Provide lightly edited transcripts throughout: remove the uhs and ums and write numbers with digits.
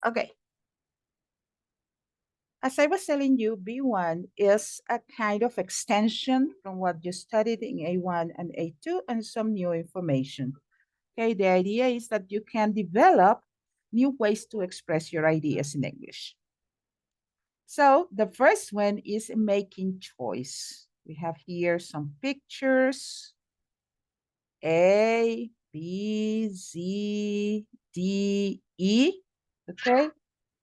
Okay. As I was telling you, B1 is a kind of extension from what you studied in A1 and A2 and some new information. Okay, the idea is that you can develop new ways to express your ideas in English. So the first one is making choice. We have here some pictures, A, B, Z, D, E, okay?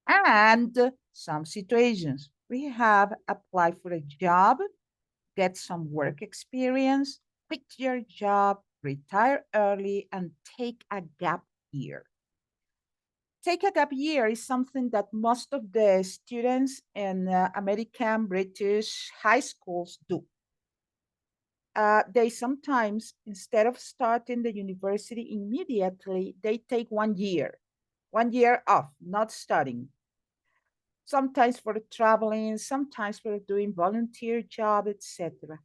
And some situations. We have apply for a job, get some work experience, quit your job, retire early, and take a gap year. Take a gap year is something that most of the students in American British high schools do. They sometimes, instead of starting the university immediately, they take 1 year off, not studying. Sometimes for traveling, sometimes for doing volunteer job, etc.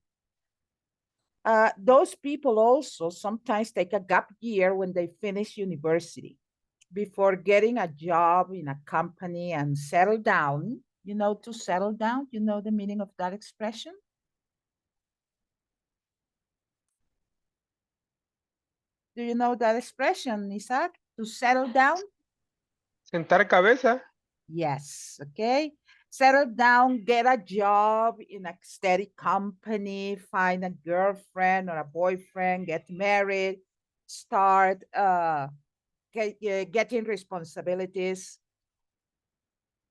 Those people also sometimes take a gap year when they finish university before getting a job in a company and settle down. You know, to settle down, you know the meaning of that expression? Do you know that expression, Isaac? To settle down? Sentar cabeza. Yes, okay. Settle down, get a job in a steady company, find a girlfriend or a boyfriend, get married, start getting responsibilities.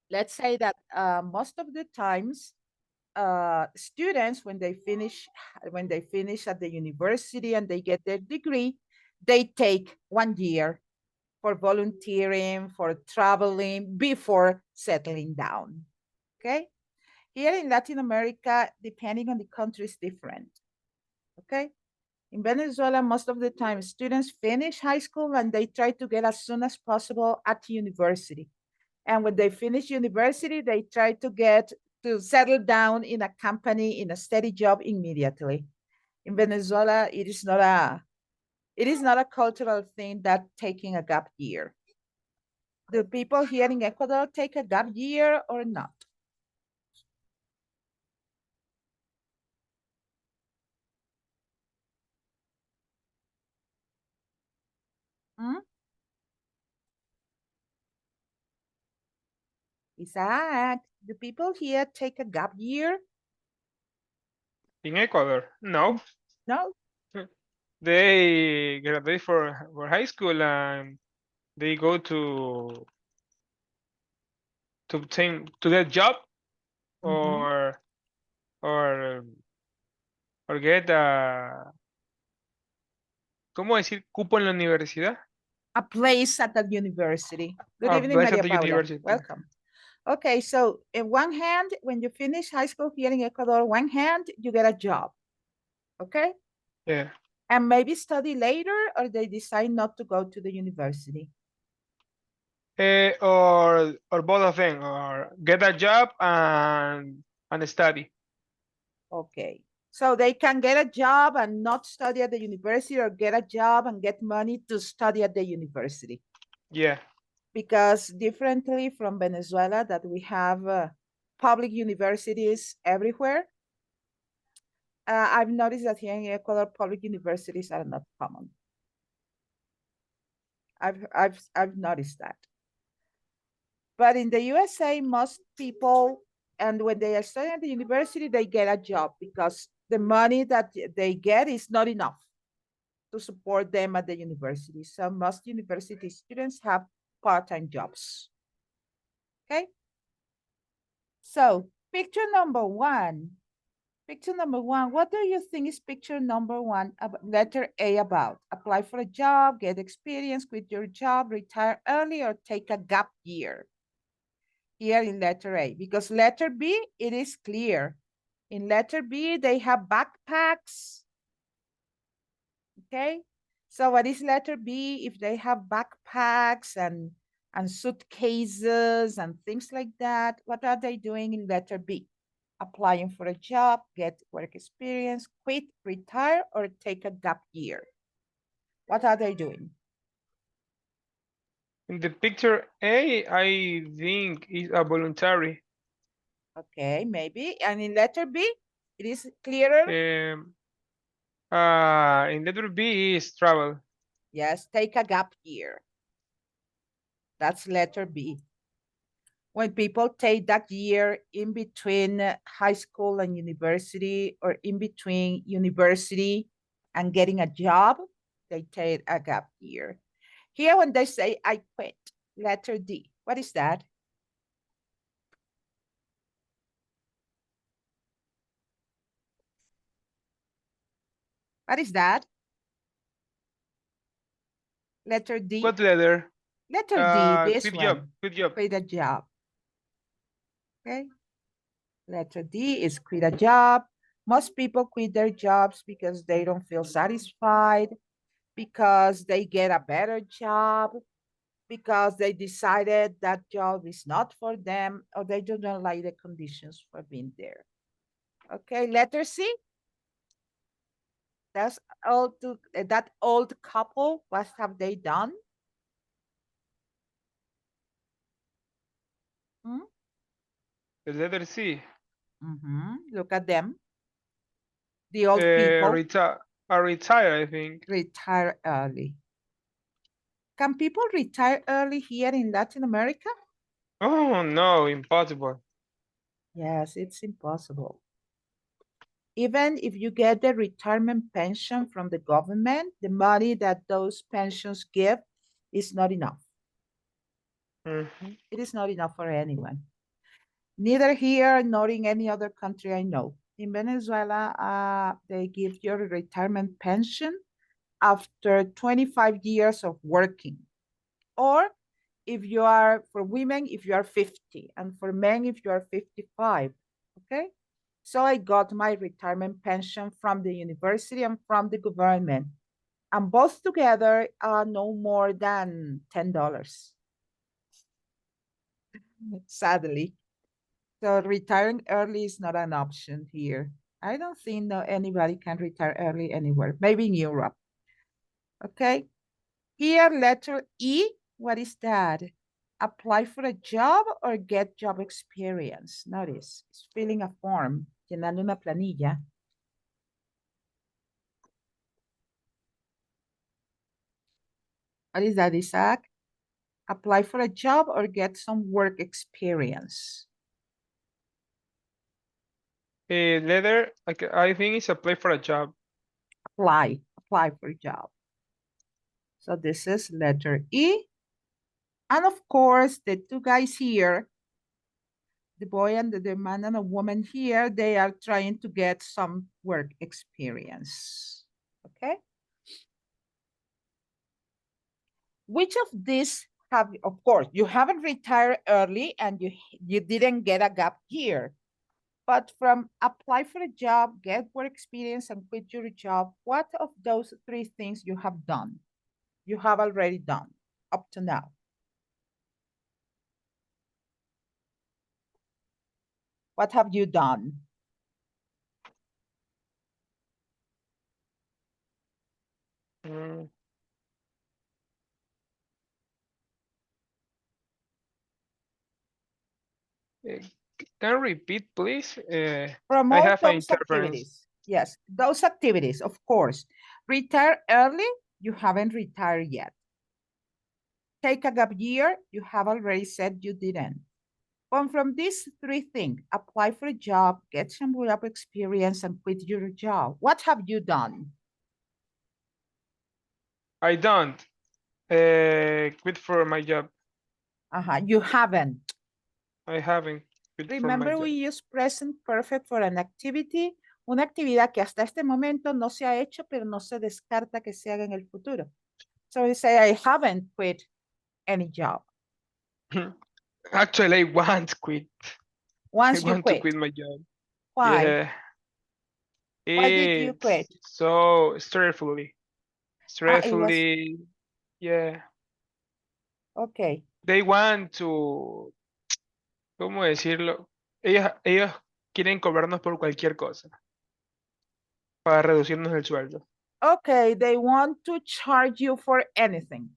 Let's say that most of the times, students when they finish at the university and they get their degree, they take 1 year for volunteering, for traveling before settling down. Okay. Here in Latin America, depending on the country, is different. Okay. In Venezuela, most of the time, students finish high school and they try to get as soon as possible at university. And when they finish university, they try to get to settle down in a company, in a steady job immediately. In Venezuela, it is not a cultural thing that taking a gap year. Do people here in Ecuador take a gap year or not? Hmm? Isaac, do people here take a gap year? In Ecuador. No. No? They graduate for high school and they go to obtain to get job Mhm. or or or get ¿cómo decir cupo en la universidad? A place at the university. Good A evening, place at Maria the Paula. university. Welcome. Okay, so in one hand, when you finish high school here in Ecuador, one hand, you get a job. Okay? Yeah. And maybe study later, or they decide not to go to the university. Or both of them, or get a job and study. Okay. So they can get a job and not study at the university, or get a job and get money to study at the university. Yeah. Because differently from Venezuela, that we have public universities everywhere, I've noticed that here in Ecuador, public universities are not common. I've noticed that. But in the USA, most people, and when they are studying at the university, they get a job because the money that they get is not enough to support them at the university. So most university students have part-time jobs. Okay. So picture number one. Picture number one. What do you think is picture number one? Letter A about? Apply for a job, get experience, quit your job, retire early, or take a gap year. Here in letter A, because letter B, it is clear. In letter B, they have backpacks. Okay. So what is letter B? If they have backpacks and suitcases and things like that, what are they doing in letter B? Applying for a job, get work experience, quit, retire, or take a gap year. What are they doing? In the picture A, I think is a voluntary. Okay, maybe. And in letter B, it is clearer. Um, in letter B is travel. Yes, take a gap year. That's letter B. When people take that year in between high school and university, or in between university and getting a job, they take a gap year. Here, when they say, I quit, letter D, what is that? What is that? Letter D? What letter? Letter D, this Quit job. one, Quit job. quit a job. Okay. Letter D is quit a job. Most people quit their jobs because they don't feel satisfied, because they get a better job, because they decided that job is not for them, or they do not like the conditions for being there. Okay, letter C. That's that old couple. What have they done? Hmm? The letter C. Look at them. The old people Retire. Retire, I think. retire early. Can people retire early here in Latin America? Oh no, impossible. Yes, it's impossible. Even if you get the retirement pension from the government, the money that those pensions give is not enough. Mhm. It is not enough for anyone, neither here nor in any other country I know. In Venezuela, they give you a retirement pension after 25 years of working, or if you are, for women, if you are 50, and for men, if you are 55. Okay. So I got my retirement pension from the university and from the government, and both together are no more than $10, sadly. So retiring early is not an option here. I don't think that anybody can retire early anywhere, maybe in Europe. Okay. Here, letter E, what is that? Apply for a job or get job experience. Notice, it's filling a form, llenando una planilla. What is that, Isaac? Apply for a job or get some work experience. Letter, I think it's a play for a job. Apply for a job. So this is letter E. And of course, the two guys here, the boy and the man and a woman here, they are trying to get some work experience. Okay. Which of these have, of course, you haven't retired early and you didn't get a gap year, but from apply for a job, get work experience, and quit your job, what of those three things you have done? You have already done up to now. What have you done? Mm. Eh, Can you repeat, please? I Promote have an those interference. activities. Yes, those activities, of course. Retire early, you haven't retired yet. Take a gap year, you have already said you didn't. But from these three things, apply for a job, get some job experience, and quit your job. What have you done? I don't quit for my job. You haven't. I haven't quit for my Remember, we job. use present perfect for an activity, una actividad que hasta este momento no se ha hecho, pero no se descarta que se haga en el futuro. So we say, I haven't quit any job. Actually, I want to quit. I Once you want to quit. quit my job. Why? Yeah, Why did you it's quit? so stressfully. It was Stressfully, yeah. okay. They want to, ¿cómo decirlo? Ellos quieren cobrarnos por cualquier cosa para reducirnos el sueldo. Okay, they want to charge you for anything.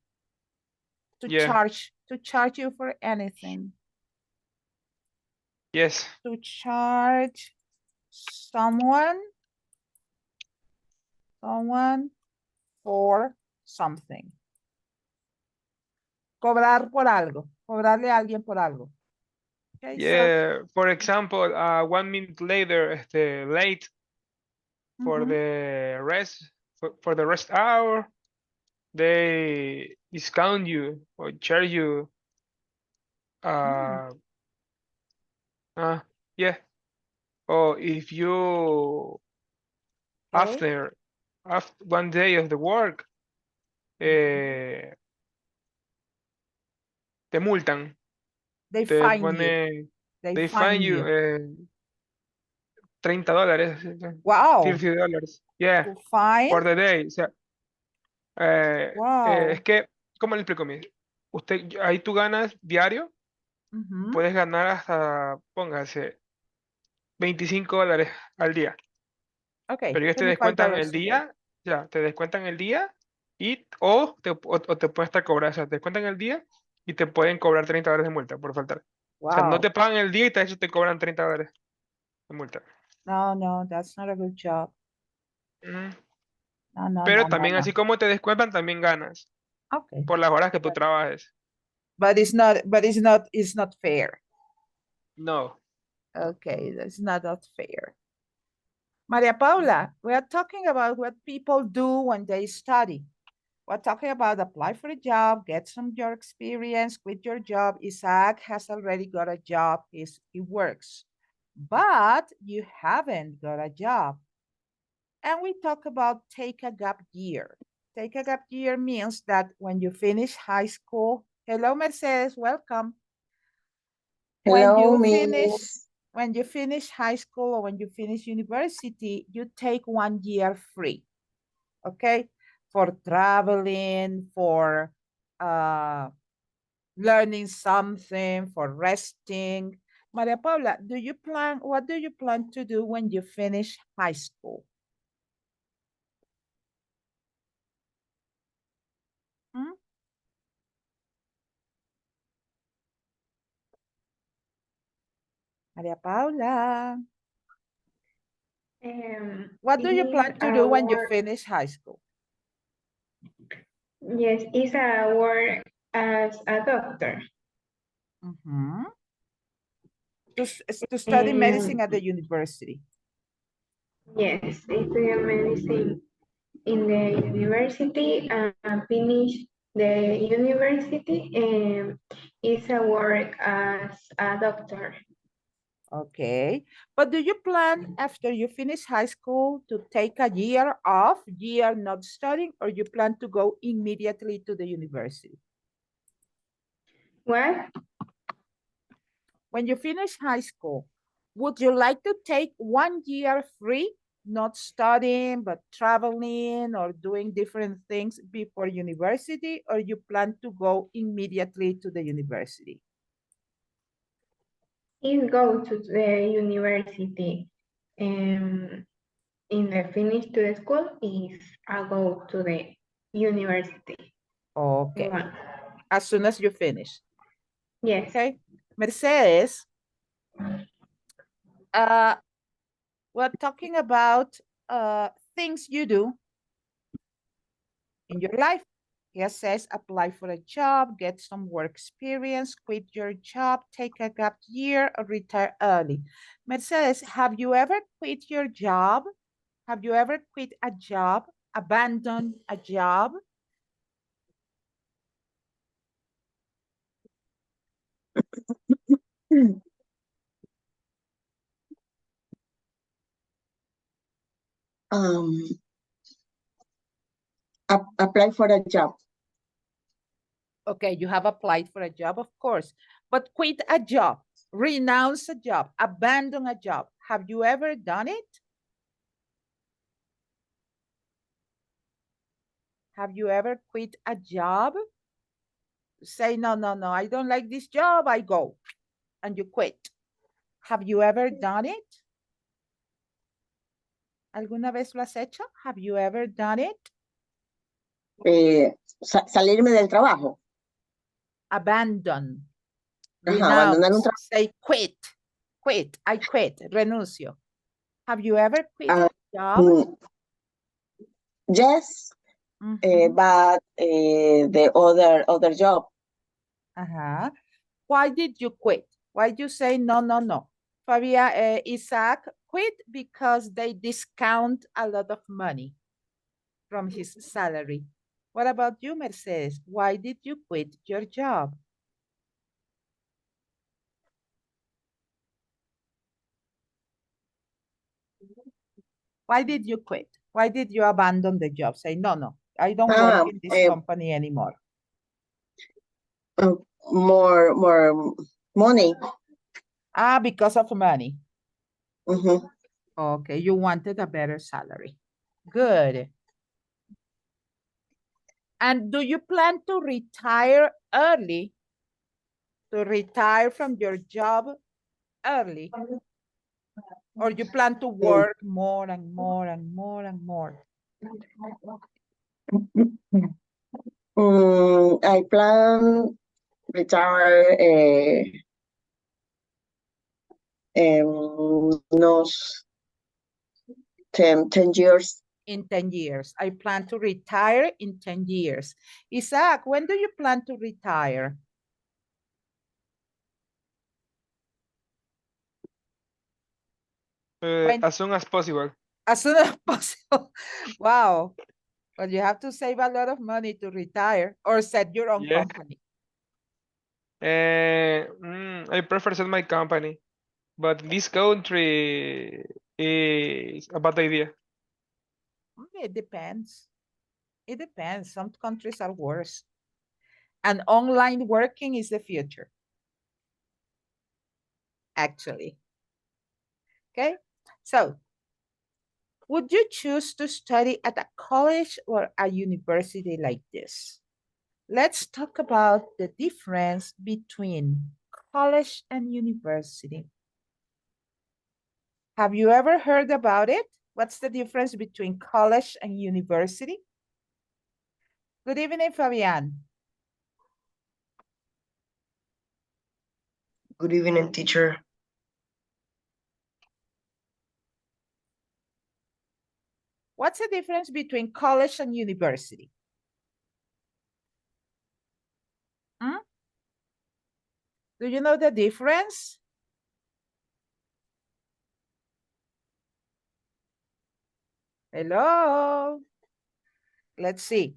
To Yeah. charge you for anything. Yes. To charge someone for something. Cobrar por algo. Cobrarle a alguien por algo. Okay, so Yeah. For example, 1 minute later, late for mhm, the rest for the rest hour, they discount you or charge you. mm, Uh, uh yeah. Or if you okay. after 1 day of the work, Mhm. eh, te multan, They te find you. pone, They they fine find you you. $30, Wow. $30. Yeah, To find. for the day. O sea, es Wow. que, ¿cómo le explico? Mire? Ahí tú ganas diario, Mhm. puedes ganar hasta, póngase, $25 al día. Okay, Pero ellos te descuentan el $25 a day. día, ya, te descuentan el día o te pueden estar cobrando, o sea, te descuentan el día y te pueden cobrar $30 de multa por faltar. O sea, no Wow. te pagan el día y tras eso te cobran $30 de multa. No, no, that's not a good job. Mm. No, no, Pero no, no, también no. así como te descuentan, también ganas Okay. por las horas que tú trabajes. It's not fair. No. Okay, that's not fair. Maria Paula, we are talking about what people do when they study. We're talking about apply for a job, get some job experience, quit your job. Isaac has already got a job, he works, but you haven't got a job. And we talk about take a gap year. Take a gap year means that when you finish high school, hello Mercedes, welcome. When Hello, you finish Miss. when you finish high school or when you finish university, you take 1 year free, okay? For traveling, for uh, learning something, for resting. Maria Paula, what do you plan to do when you finish high school? Hmm? Maria Paula, what do you Is plan to do a when you work, finish high school? yes, is a work as a doctor. Mhm. To study medicine Um, at the university. yes, I study medicine in the university and finish the university and is a work as a doctor. Okay. But do you plan after you finish high school to take a year off, year not studying, or you plan to go immediately to the university? What? When you finish high school, would you like to take 1 year free, not studying, but traveling or doing different things before university, or you plan to go immediately to the university? Is go to the university. In the finish to the school is I go to the university. Okay. One. As soon as you finish. Yes. Okay. Mercedes, uh, we're talking about things you do in your life. Here says apply for a job, get some work experience, quit your job, take a gap year, or retire early. Mercedes, have you ever quit your job? Have you ever quit a job, abandoned a job? Um, apply for a job. Okay, you have applied for a job, of course, but quit a job, renounce a job, abandon a job. Have you ever done it? Have you ever quit a job? Say, no, no, no, I don't like this job, I go, and you quit. Have you ever done it? ¿Alguna vez lo has hecho? Have you ever done it? Salirme del trabajo. Abandon. Ajá, abandonar un Renounce. trabajo. Say quit. Quit. I quit. Renuncio. Have you ever quit Ah, a job? Yes, Mhm. but the other job. Uh-huh. Why did you quit? Why did you say no, no, no? Fabia, Isaac quit because they discount a lot of money from his salary. What about you, Mercedes? Why did you quit your job? Why did you quit? Why did you abandon the job? Say, no, no, I don't work in this company anymore. More money. Ah, because of money. Mm-hmm. Okay, you wanted a better salary. Good. And do you plan to retire early? To retire from your job early? Or you plan to work more and more and more and more? I plan retire nos 10 years. In 10 years. I plan to retire in 10 years. Isaac, when do you plan to retire? When? As soon as possible. As soon as possible. Wow. But you have to save a lot of money to retire or set your own Yeah. company. I prefer set my company, but this country is a bad idea. It depends. It depends. Some countries are worse. And online working is the future. Actually. Okay. So, would you choose to study at a college or a university like this? Let's talk about the difference between college and university. Have you ever heard about it? What's the difference between college and university? Good evening, Fabian. Good evening, teacher. What's the difference between college and university? Hmm? Do you know the difference? Hello. Let's see.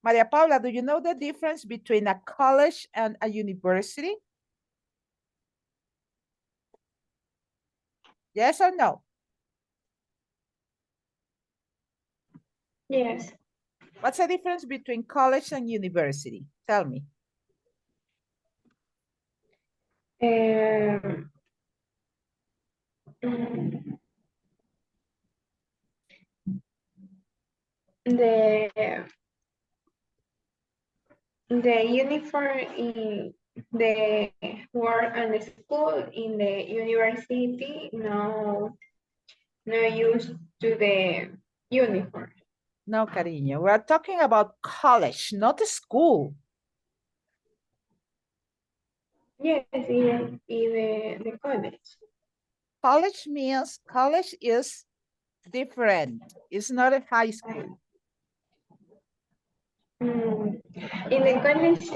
Maria Paula, do you know the difference between a college and a university? Yes or no? Yes. What's the difference between college and university? Tell me. Um, mm, the uniform in the work and the school in the university no used to the uniform. No, cariño. We're talking about college, not school. Yes, in the college. College is different. It's not a high school. In the college,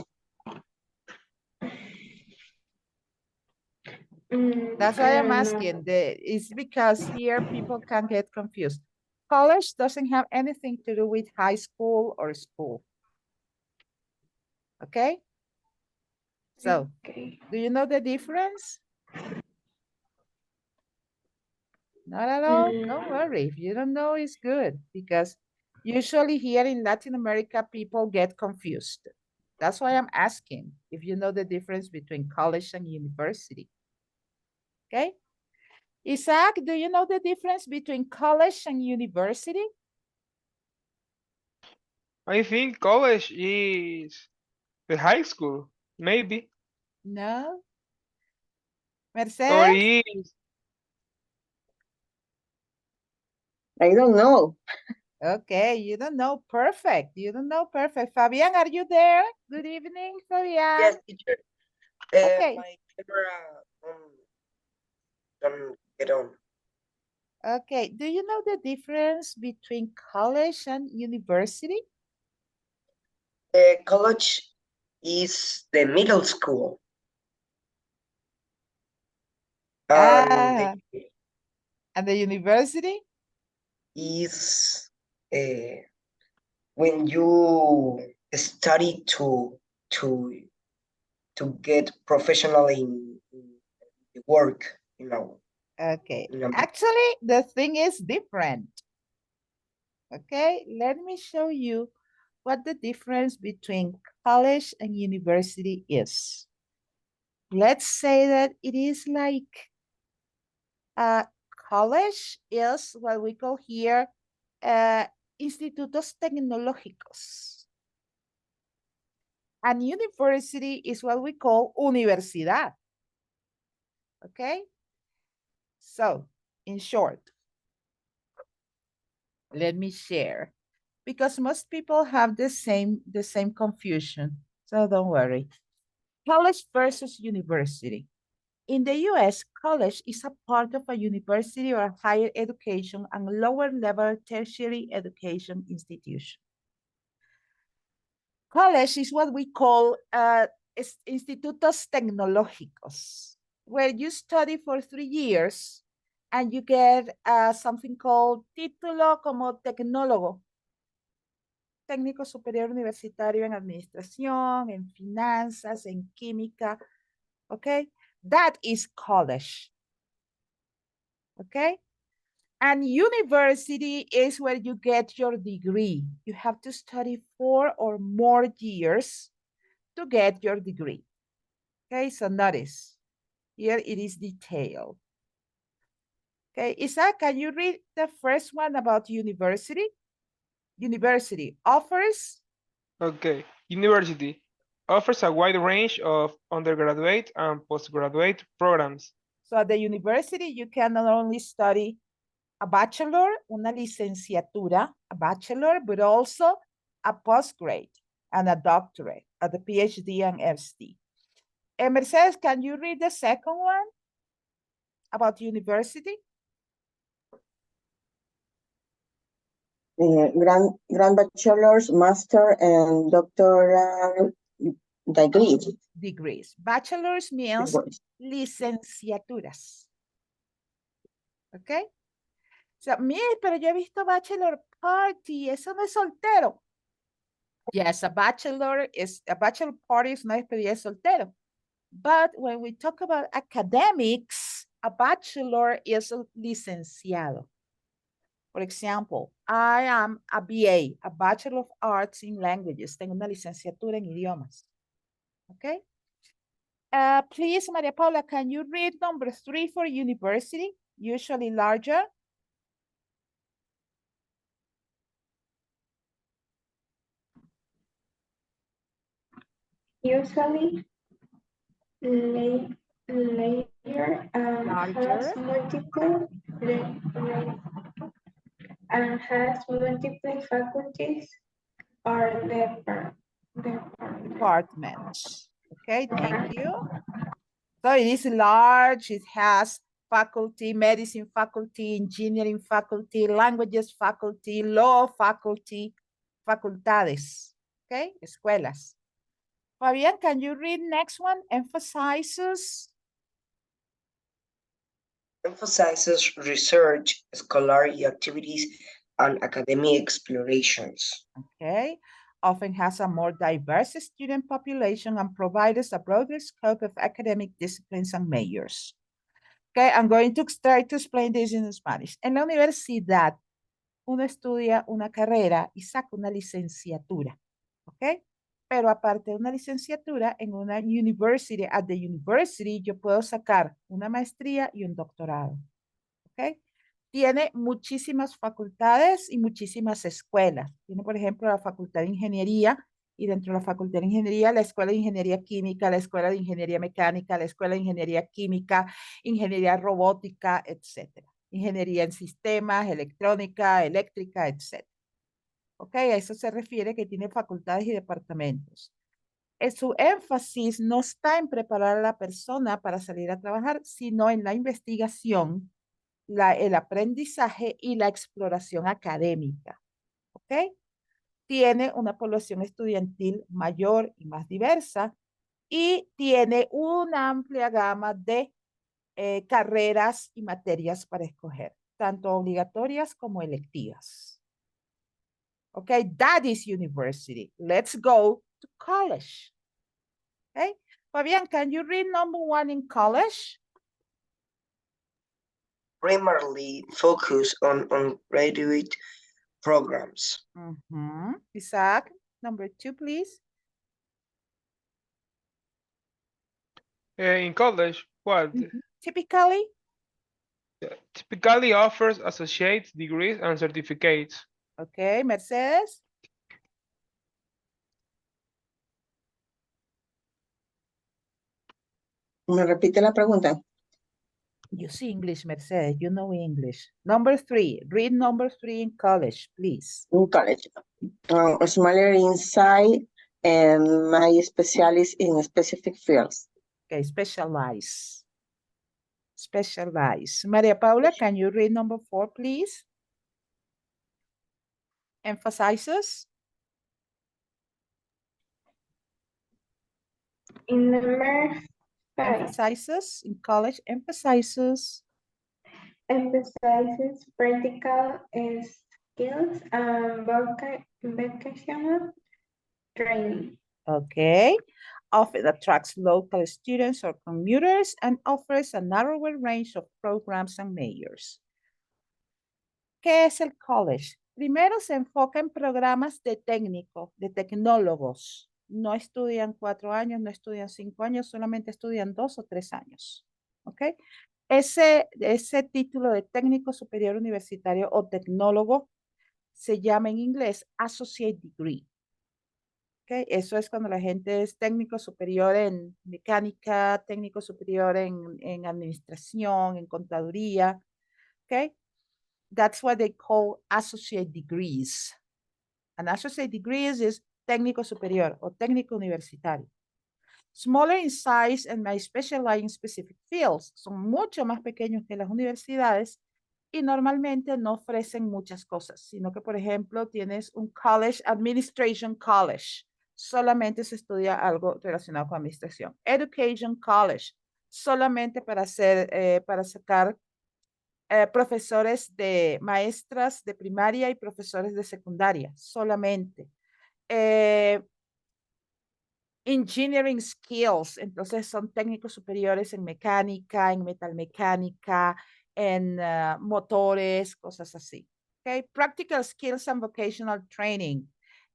That's I why I'm don't know. asking. It's because here people can get confused. College doesn't have anything to do with high school or school. Okay? So, Okay. do you know the difference? Not at all. Don't worry. If you don't know, it's good because usually here in Latin America, people get confused. That's why I'm asking if you know the difference between college and university. Okay? Isaac, do you know the difference between college and university? I think college is the high school, maybe. No. Or Mercedes? is I don't know. Okay, you don't know perfect. You don't know perfect. Fabian, are you there? Good evening, Fabian. Yes, teacher. Okay. My camera don't get on. Okay. Do you know the difference between college and university? College is the middle school. Ah, And and the university? is when you study to to get professional in the work, Okay. you know. Actually, the thing is different. Okay, let me show you what the difference between college and university is. Let's say that it is like college is what we call here institutos tecnológicos. And university is what we call universidad. Okay? So, in short, let me share because most people have the same confusion. So don't worry. College versus university. In the US, college is a part of a university or a higher education and lower level tertiary education institution. College is what we call institutos tecnológicos, where you study for 3 years and you get something called título como tecnólogo, técnico superior universitario en administración, en finanzas, en química, okay? That is college, okay? And university is where you get your degree. You have to study 4 or more years to get your degree. Okay, so notice, here it is detailed. Okay, Isaac, can you read the first one about university? University offers. Okay. University offers a wide range of undergraduate and postgraduate programs. So at the university, you can not only study a bachelor, una licenciatura, a bachelor, but also a postgrad and a doctorate, at the PhD and FD. Mercedes, can you read the second one about university? Grand bachelor's, master, and doctoral degrees. Degrees. Bachelor's means Degrees. licenciaturas. ¿Ok? So, mire, pero yo he visto bachelor party, eso no es soltero. Yes, a bachelor party es una despedida de soltero. But when we talk about academics, a bachelor is a licenciado. For example, I am a BA, a Bachelor of Arts in Languages. Tengo una licenciatura en idiomas. Okay? Please, Maria Paula, can you read number 3 for university? Usually larger. Usually, layer Larger. has multiple and has multiple faculties or Departments. Okay, thank you. So it is large. It has faculty, medicine faculty, engineering faculty, languages faculty, law faculty, facultades. Okay, escuelas. Fabian, can you read next one? Emphasizes. Emphasizes research, scholarly activities, and academic explorations. Okay, often has a more diverse student population and provides a broader scope of academic disciplines and majors. Okay, I'm going to try to explain this in Spanish. En la universidad, uno estudia una carrera y saca una licenciatura, ¿ok? Pero aparte de una licenciatura, en una university, at the university, yo puedo sacar una maestría y un doctorado, ¿ok? Tiene muchísimas facultades y muchísimas escuelas. Tiene, por ejemplo, la Facultad de Ingeniería y dentro de la Facultad de Ingeniería, la Escuela de Ingeniería Química, la Escuela de Ingeniería Mecánica, la Escuela de Ingeniería Química, Ingeniería Robótica, etcétera. Ingeniería en sistemas, electrónica, eléctrica, etcétera. ¿Ok? A eso se refiere que tiene facultades y departamentos. Su énfasis no está en preparar a la persona para salir a trabajar, sino en la investigación, el aprendizaje y la exploración académica. ¿Ok? Tiene una población estudiantil mayor y más diversa y tiene una amplia gama de carreras y materias para escoger, tanto obligatorias como electivas. Okay, that is university. Let's go to college. Okay, Fabian, can you read number 1 in college? Primarily focus on graduate programs. Isaac, number 2, please. In college, what? Typically, Typically offers associate degrees and certificates. okay, Mercedes. ¿Me repite la pregunta? You see English, Mercedes. You know English. Number 3. Read number 3 in college, please. In college. Smaller inside and my specialist in specific fields. Okay, specialize. Specialize. Maria Paula, can you read number 4, please? Emphasizes. In number 5, Emphasizes in college. Emphasizes. emphasizes practical skills and vocational training. Okay. Often attracts local students or commuters and offers a narrower range of programs and majors. ¿Qué es el college? Primero se enfoca en programas de técnico, de tecnólogos. No estudian 4 años, no estudian 5 años, solamente estudian 2 o 3 años. ¿Ok? Ese título de técnico superior universitario o tecnólogo se llama en inglés Associate Degree. ¿Ok? Eso es cuando la gente es técnico superior en mecánica, técnico superior en administración, en contaduría. ¿Ok? That's what they call associate degrees. An associate degrees is técnico superior o técnico universitario. Smaller in size and may specialize in specific fields. Son mucho más pequeños que las universidades y normalmente no ofrecen muchas cosas, sino que, por ejemplo, tienes un college, administration college. Solamente se estudia algo relacionado con administración. Education college, solamente para sacar profesores de maestras de primaria y profesores de secundaria, solamente. Engineering skills, entonces son técnicos superiores en mecánica, en metalmecánica, en motores, cosas así. Okay. Practical skills and vocational training.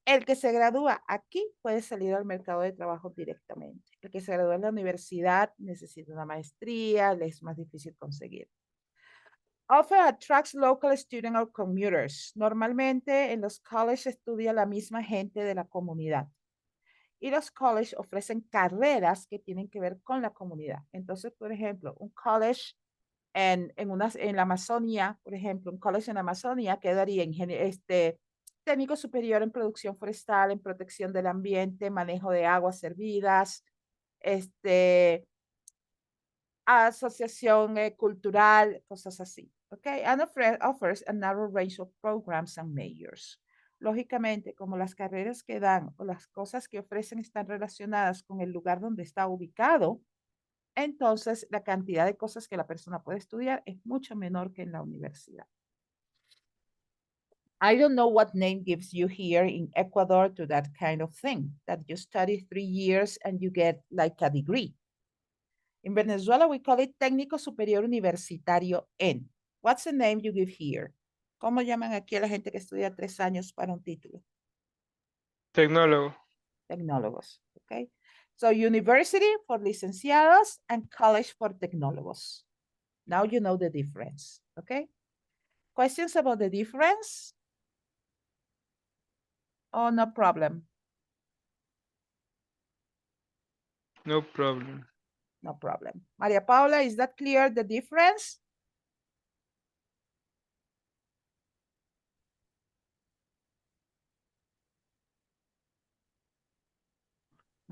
El que se gradúa aquí puede salir al mercado de trabajo directamente. El que se gradúa en la universidad necesita una maestría, le es más difícil conseguir. Often attracts local students or commuters. Normalmente en los colleges estudia la misma gente de la comunidad. Y los colleges ofrecen carreras que tienen que ver con la comunidad. Entonces, por ejemplo, un college en la Amazonía, por ejemplo, un college en la Amazonía quedaría en técnico superior en producción forestal, en protección del ambiente, manejo de aguas servidas, asociación cultural, cosas así. Okay, and offers a narrow range of programs and majors. Lógicamente, como las carreras que dan o las cosas que ofrecen están relacionadas con el lugar donde está ubicado, entonces la cantidad de cosas que la persona puede estudiar es mucho menor que en la universidad. I don't know what name gives you here in Ecuador to that kind of thing, that you study 3 years and you get like a degree. In Venezuela, we call it técnico superior universitario en. What's the name you give here? ¿Cómo llaman aquí a la gente que estudia 3 años para un título? Tecnólogo. Tecnólogos, okay? So university for licenciados and college for tecnólogos. Now you know the difference, okay? Questions about the difference? Oh, no problem. No problem. No problem. Maria Paula, is that clear, the difference?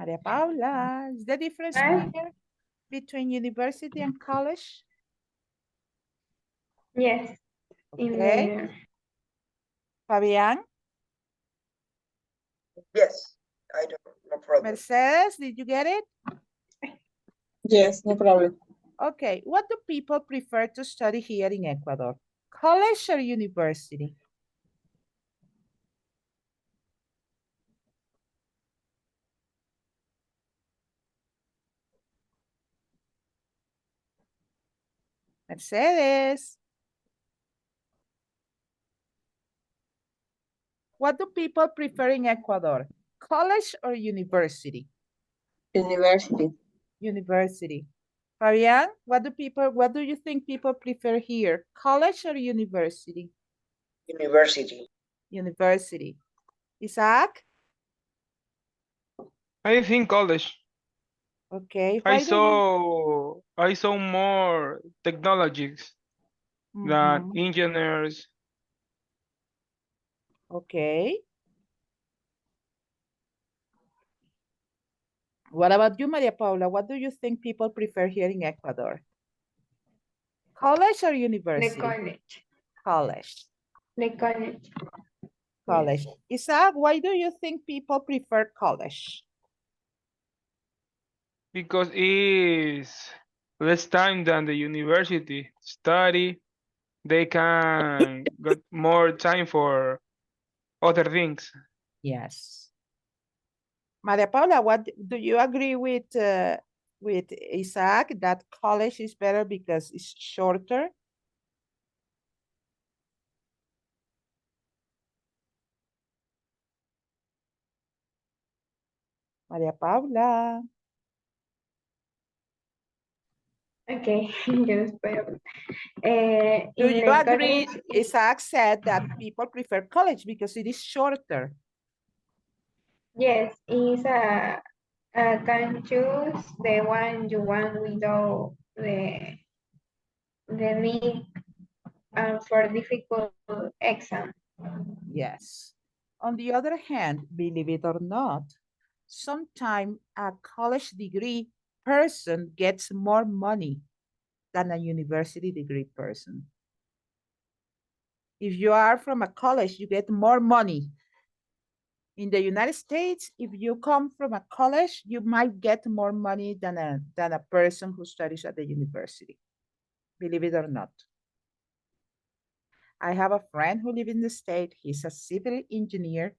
Maria Paula, is the difference Hi. clear between university and college? Yes, in Okay. the Fabian, Yes, I do. No problem. Mercedes, did you get it? Yes, no problem. Okay, what do people prefer to study here in Ecuador? College or university? Mercedes. What do people prefer in Ecuador? College or university? University. University. Fabian, what do you think people prefer here? College or university? University. University. Isaac? I think college. Okay, I why do you? saw more technologies than Mhm. engineers. Okay. What about you, Maria Paula? What do you think people prefer here in Ecuador? College or university? college. College. The college. College. Isaac, why do you think people prefer college? Because it's less time than the university study. They can get more time for other things. Yes. Maria Paula, what do you agree with Isaac that college is better because it's shorter? Maria Paula. Okay, yo espero. Do In you the agree? college, Isaac said that people prefer college because it is shorter. yes, is can choose the one you want without the need for difficult exam. Yes. On the other hand, believe it or not, sometimes a college degree person gets more money than a university degree person. If you are from a college, you get more money. In the United States, if you come from a college, you might get more money than a person who studies at the university, believe it or not. I have a friend who lives in the state. He's a civil engineer.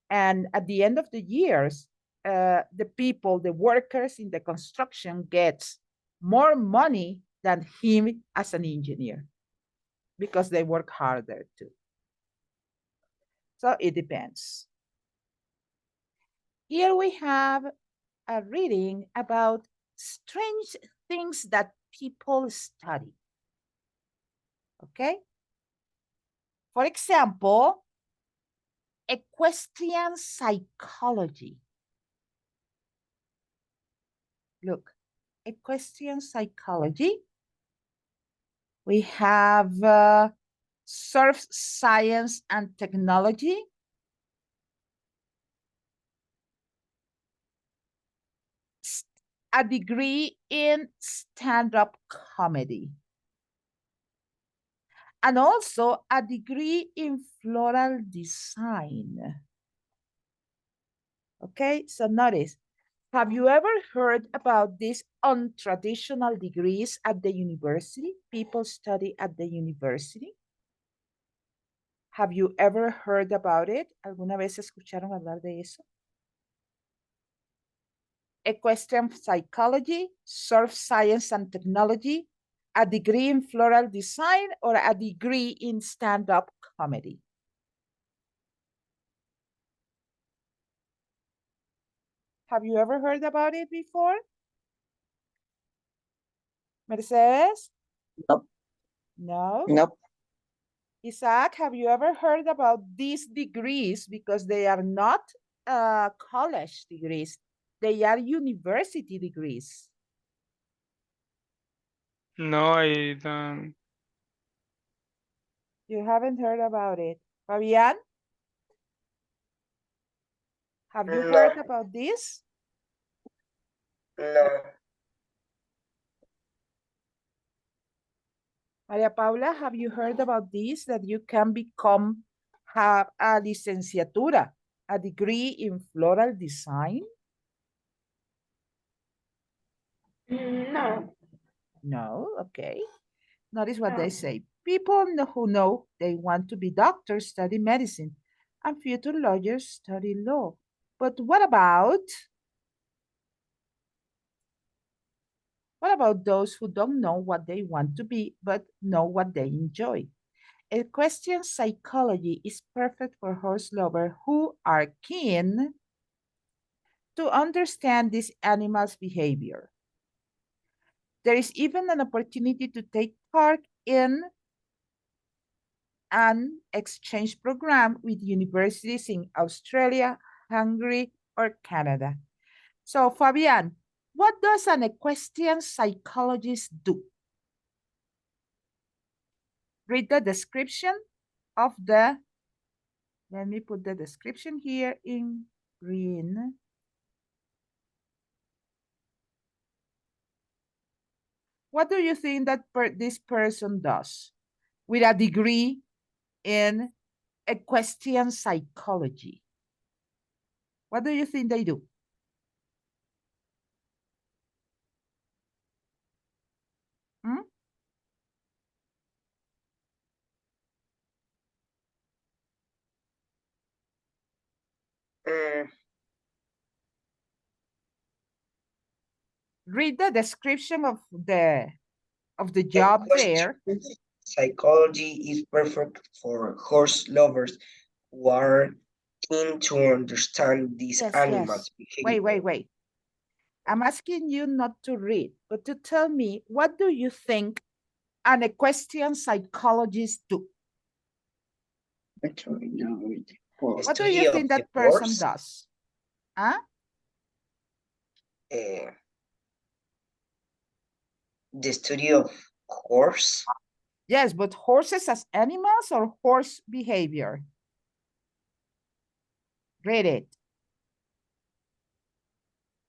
And at the end of the years, the workers in the construction gets more money than him as an engineer because they work harder too. So it depends. Here we have a reading about strange things that people study. Okay? For example, equestrian psychology. Look, equestrian psychology. We have surf science and technology. A degree in stand-up comedy. And also a degree in floral design. Okay, so notice, have you ever heard about these untraditional degrees at the university? People study at the university. Have you ever heard about it? ¿Alguna vez escucharon hablar de eso? Equestrian psychology, surf science and technology, a degree in floral design, or a degree in stand-up comedy? Have you ever heard about it before? Mercedes? Nope. No? Nope. Isaac, have you ever heard about these degrees? Because they are not college degrees. They are university degrees. No, I don't. You haven't heard about it. Fabian? Have you No. heard about this? No. Maria Paula, have you heard about this? That you can have a licenciatura, a degree in floral design? No. No, okay. Notice what they No. say. People who know they want to be doctors study medicine, and future lawyers study law. But what about those who don't know what they want to be, but know what they enjoy? Equestrian psychology is perfect for horse lovers who are keen to understand this animal's behavior. There is even an opportunity to take part in an exchange program with universities in Australia, Hungary, or Canada. So, Fabian, what does an equestrian psychologist do? Read the description of the, let me put the description here in green. What do you think that this person does with a degree in equestrian psychology? What do you think they do? Hmm? Mm, Read the description of the job there. equestrian psychology is perfect for horse lovers who are keen to understand these Yes, animals' yes. Wait, behavior. wait. I'm asking you not to read, but to tell me, what do you think an equestrian psychologist do? What do Study you of think the that person horse, does? Huh? uh, the study of horse Yes, but horses as animals or horse behavior? Read it.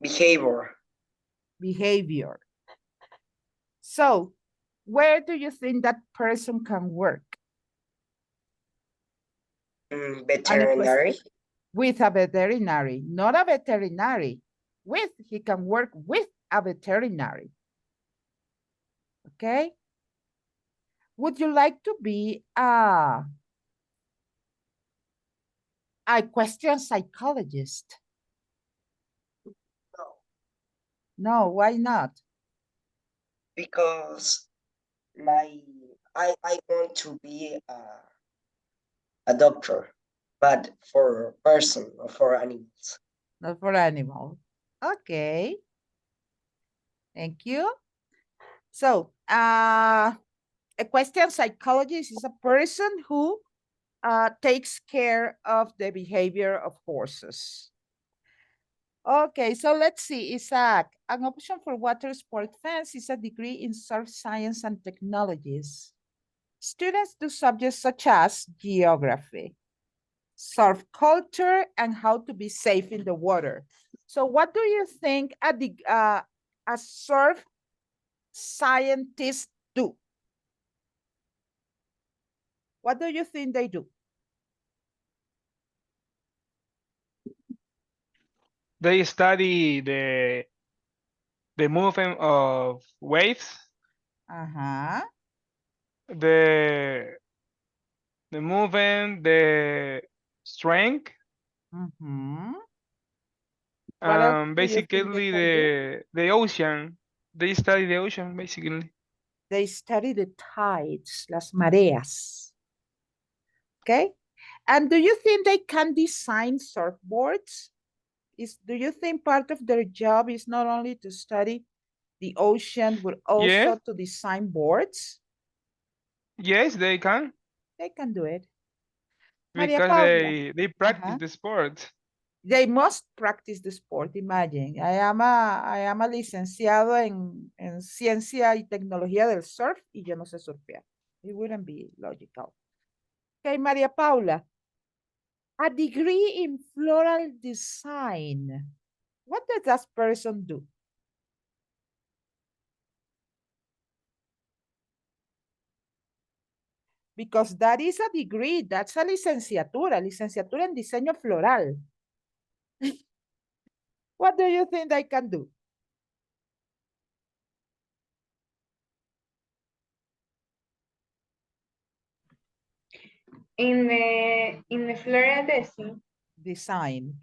behavior. Behavior. So, where do you think that person can work? Veterinary. With a veterinary, not a veterinary. He can work with a veterinary. Okay? Would you like to be a equestrian psychologist? No, No, why not? because I want to be a doctor, but for person or for animals. Not for animals. Okay, thank you. So, equestrian psychologist is a person who takes care of the behavior of horses. Okay, so let's see, Isaac. An option for water sport fans is a degree in surf science and technologies. Students do subjects such as geography, surf culture, and how to be safe in the water. So what do you think a surf scientist do? What do you think they do? They study the movement of waves, Uh-huh. the the movement, the strength, Mm-hmm. What else do you think they basically can do? the ocean. They study the ocean basically. They study the tides, las mareas. Okay. And do you think they can design surfboards? Do you think part of their job is not only to study the ocean, but also Yes, to design boards? yes, they can They can do it. Maria because Paula. they practice Uh-huh. the sport. They must practice the sport. Imagine, I am a licenciado en ciencia y tecnología del surf y yo no sé surfear. It wouldn't be logical. Okay, Maria Paula, a degree in floral design. What does that person do? because that is a degree. That's a licenciatura en diseño floral. What do you think I can do? In the floral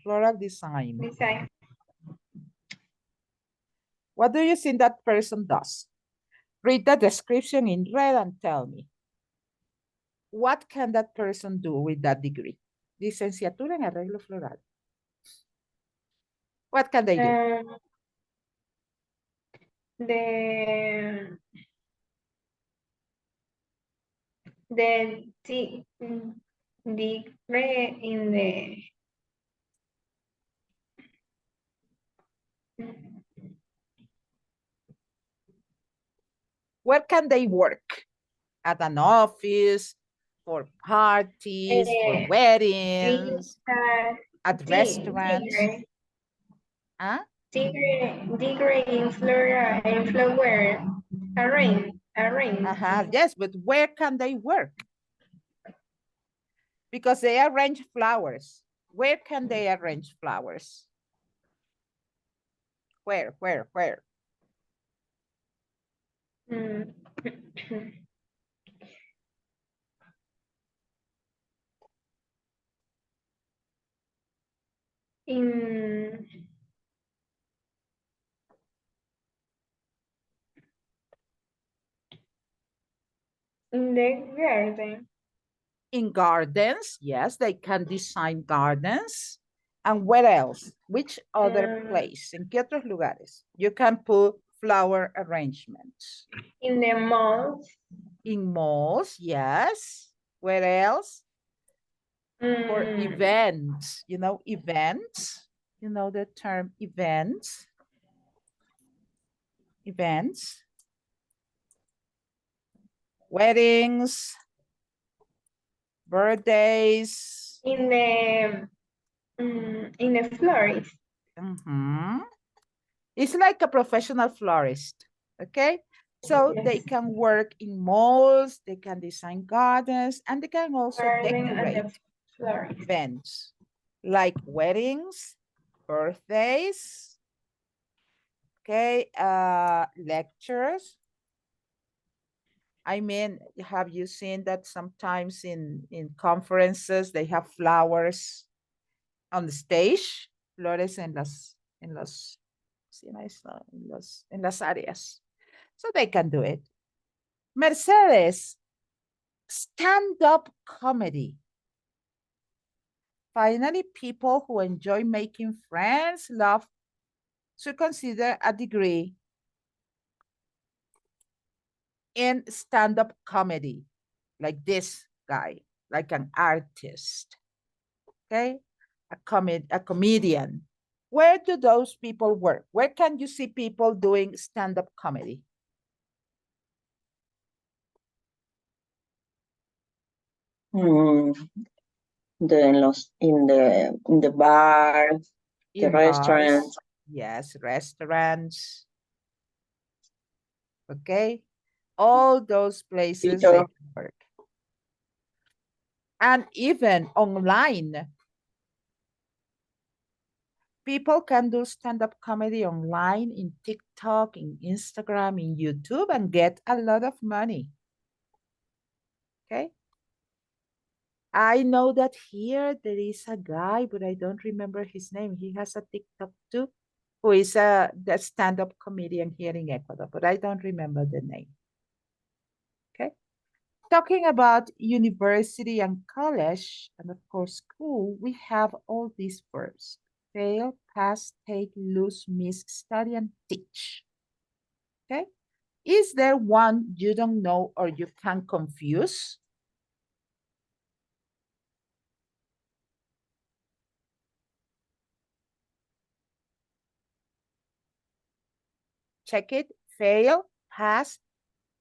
Floral design. design. What do you think that person does? Read the description in red and tell me. What can that person do with that degree? Licenciatura en arreglo floral. What can they do? The degree in the Where can they work? At an office, for parties, for weddings, at restaurants. Huh? degree in flower arrange. Yes, but where can they work? Because they arrange flowers. Where can they arrange flowers? Where? Mm. In the garden. In gardens, yes, they can design gardens. And where else? Which other place? ¿En qué otros lugares? You can put flower arrangements. In the malls. In malls, yes. Where else? For events, events. You know the term events? Events. Weddings. Birthdays. In the florist. It's like a professional florist, okay? So they can work in malls, they can design gardens, and they can also decorate events like weddings, birthdays, okay, lectures. I mean, have you seen that sometimes in conferences, they have flowers on the stage? Flores en las áreas. So they can do it. Mercedes, stand-up comedy. Finally, people who enjoy making friends love to consider a degree in stand-up comedy, like this guy, like an artist, okay? A comedian. Where do those people work? Where can you see people doing stand-up comedy? In the bar, the restaurants. Yes, restaurants. Okay, all those places they can work. And even online. People can do stand-up comedy online in TikTok, in Instagram, in YouTube, and get a lot of money. Okay. I know that here there is a guy, but I don't remember his name. He has a TikTok too, who is the stand-up comedian here in Ecuador, but I don't remember the name. Okay. Talking about university and college, and of course school, we have all these verbs. Fail, pass, take, lose, miss, study, and teach. Okay. Is there one you don't know or you can confuse? Check it. Fail, pass,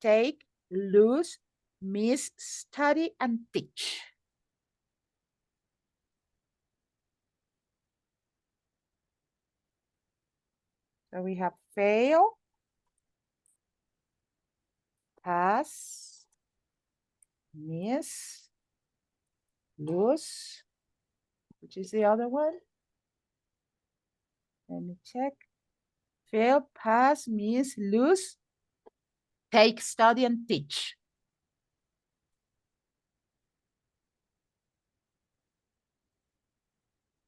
take, lose, miss, study, and teach. So we have fail, pass, Miss, lose, which is the other one? Let me check. Fail, pass, miss, lose, take, study, and teach.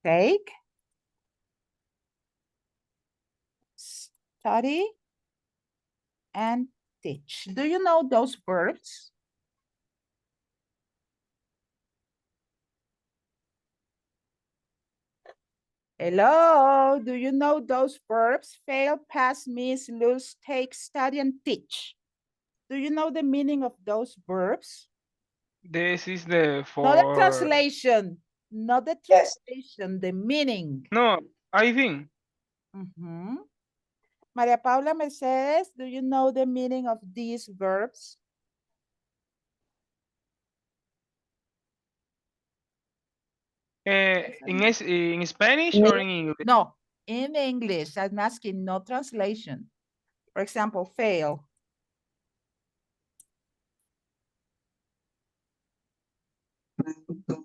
Take, study, and teach. Do you know those verbs? Hello, do you know those verbs? Fail, pass, miss, lose, take, study, and teach. Do you know the meaning of those verbs? This is the Not the for translation, not the Yes. translation, the meaning. no, I think Maria Paula Mercedes, do you know the meaning of these verbs? in Spanish or in English. No, in English, I'm asking no translation. For example, fail.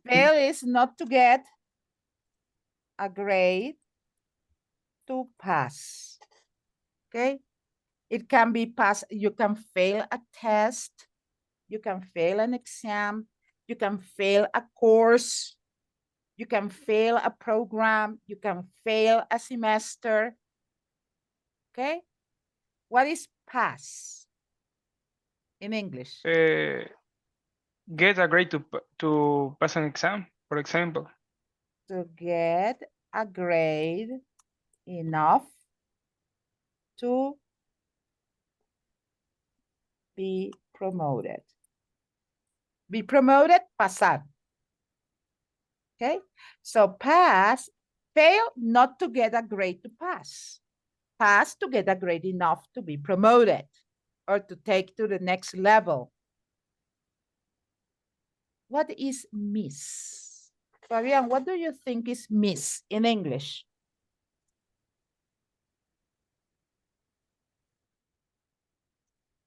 Fail is not to get a grade, to pass. Okay? It can be pass. You can fail a test. You can fail an exam. You can fail a course. You can fail a program. You can fail a semester. Okay? What is pass in English? Get a grade to pass an exam, for example. To get a grade enough to be promoted. Be promoted, pasar. Okay, so pass, fail not to get a grade to pass. Pass to get a grade enough to be promoted or to take to the next level. What is miss? Fabian, what do you think is miss in English?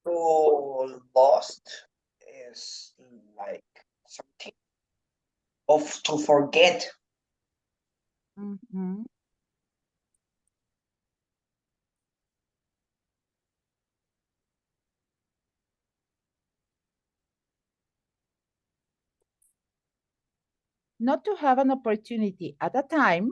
To lost is like something of to forget. Mm-hmm. Not to have an opportunity at a time.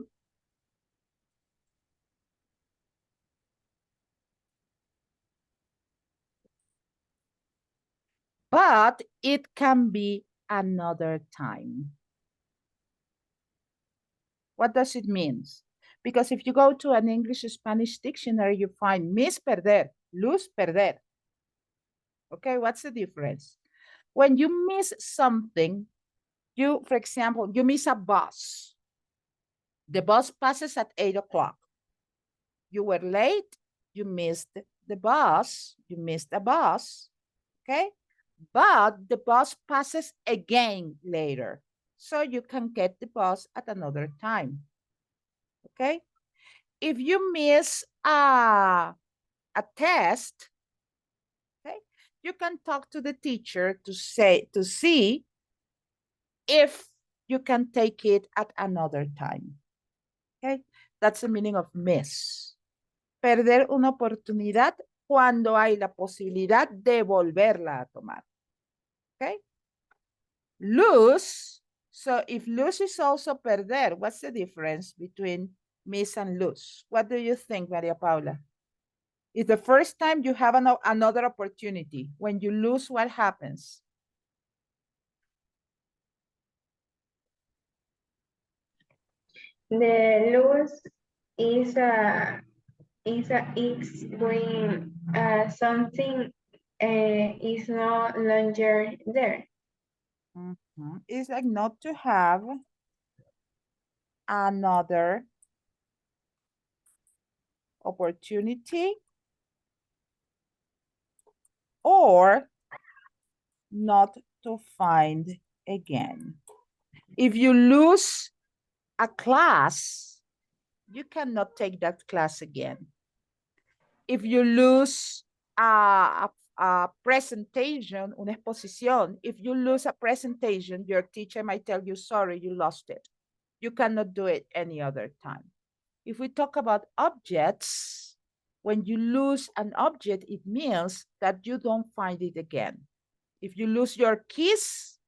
But it can be another time. What does it mean? Because if you go to an English-Spanish dictionary, you find miss, perder, lose, perder. Okay, what's the difference? When you miss something, you, for example, you miss a bus. The bus passes at 8 o'clock. You were late, you missed the bus, you missed a bus, okay? But the bus passes again later. So you can get the bus at another time, okay? If you miss a test, okay, you can talk to the teacher to see if you can take it at another time. Okay, that's the meaning of miss. Perder una oportunidad cuando hay la posibilidad de volverla a tomar. Okay, lose. So if lose is also perder, what's the difference between miss and lose? What do you think, Maria Paula? It's the first time you have another opportunity. When you lose, what happens? The lose is it's when something is no longer there. It's like not to have another opportunity or not to find again. If you lose a class, you cannot take that class again. If you lose a a presentation, una exposición, if you lose a presentation, your teacher might tell you, sorry, you lost it. You cannot do it any other time. If we talk about objects, when you lose an object, it means that you don't find it again. If you lose your keys,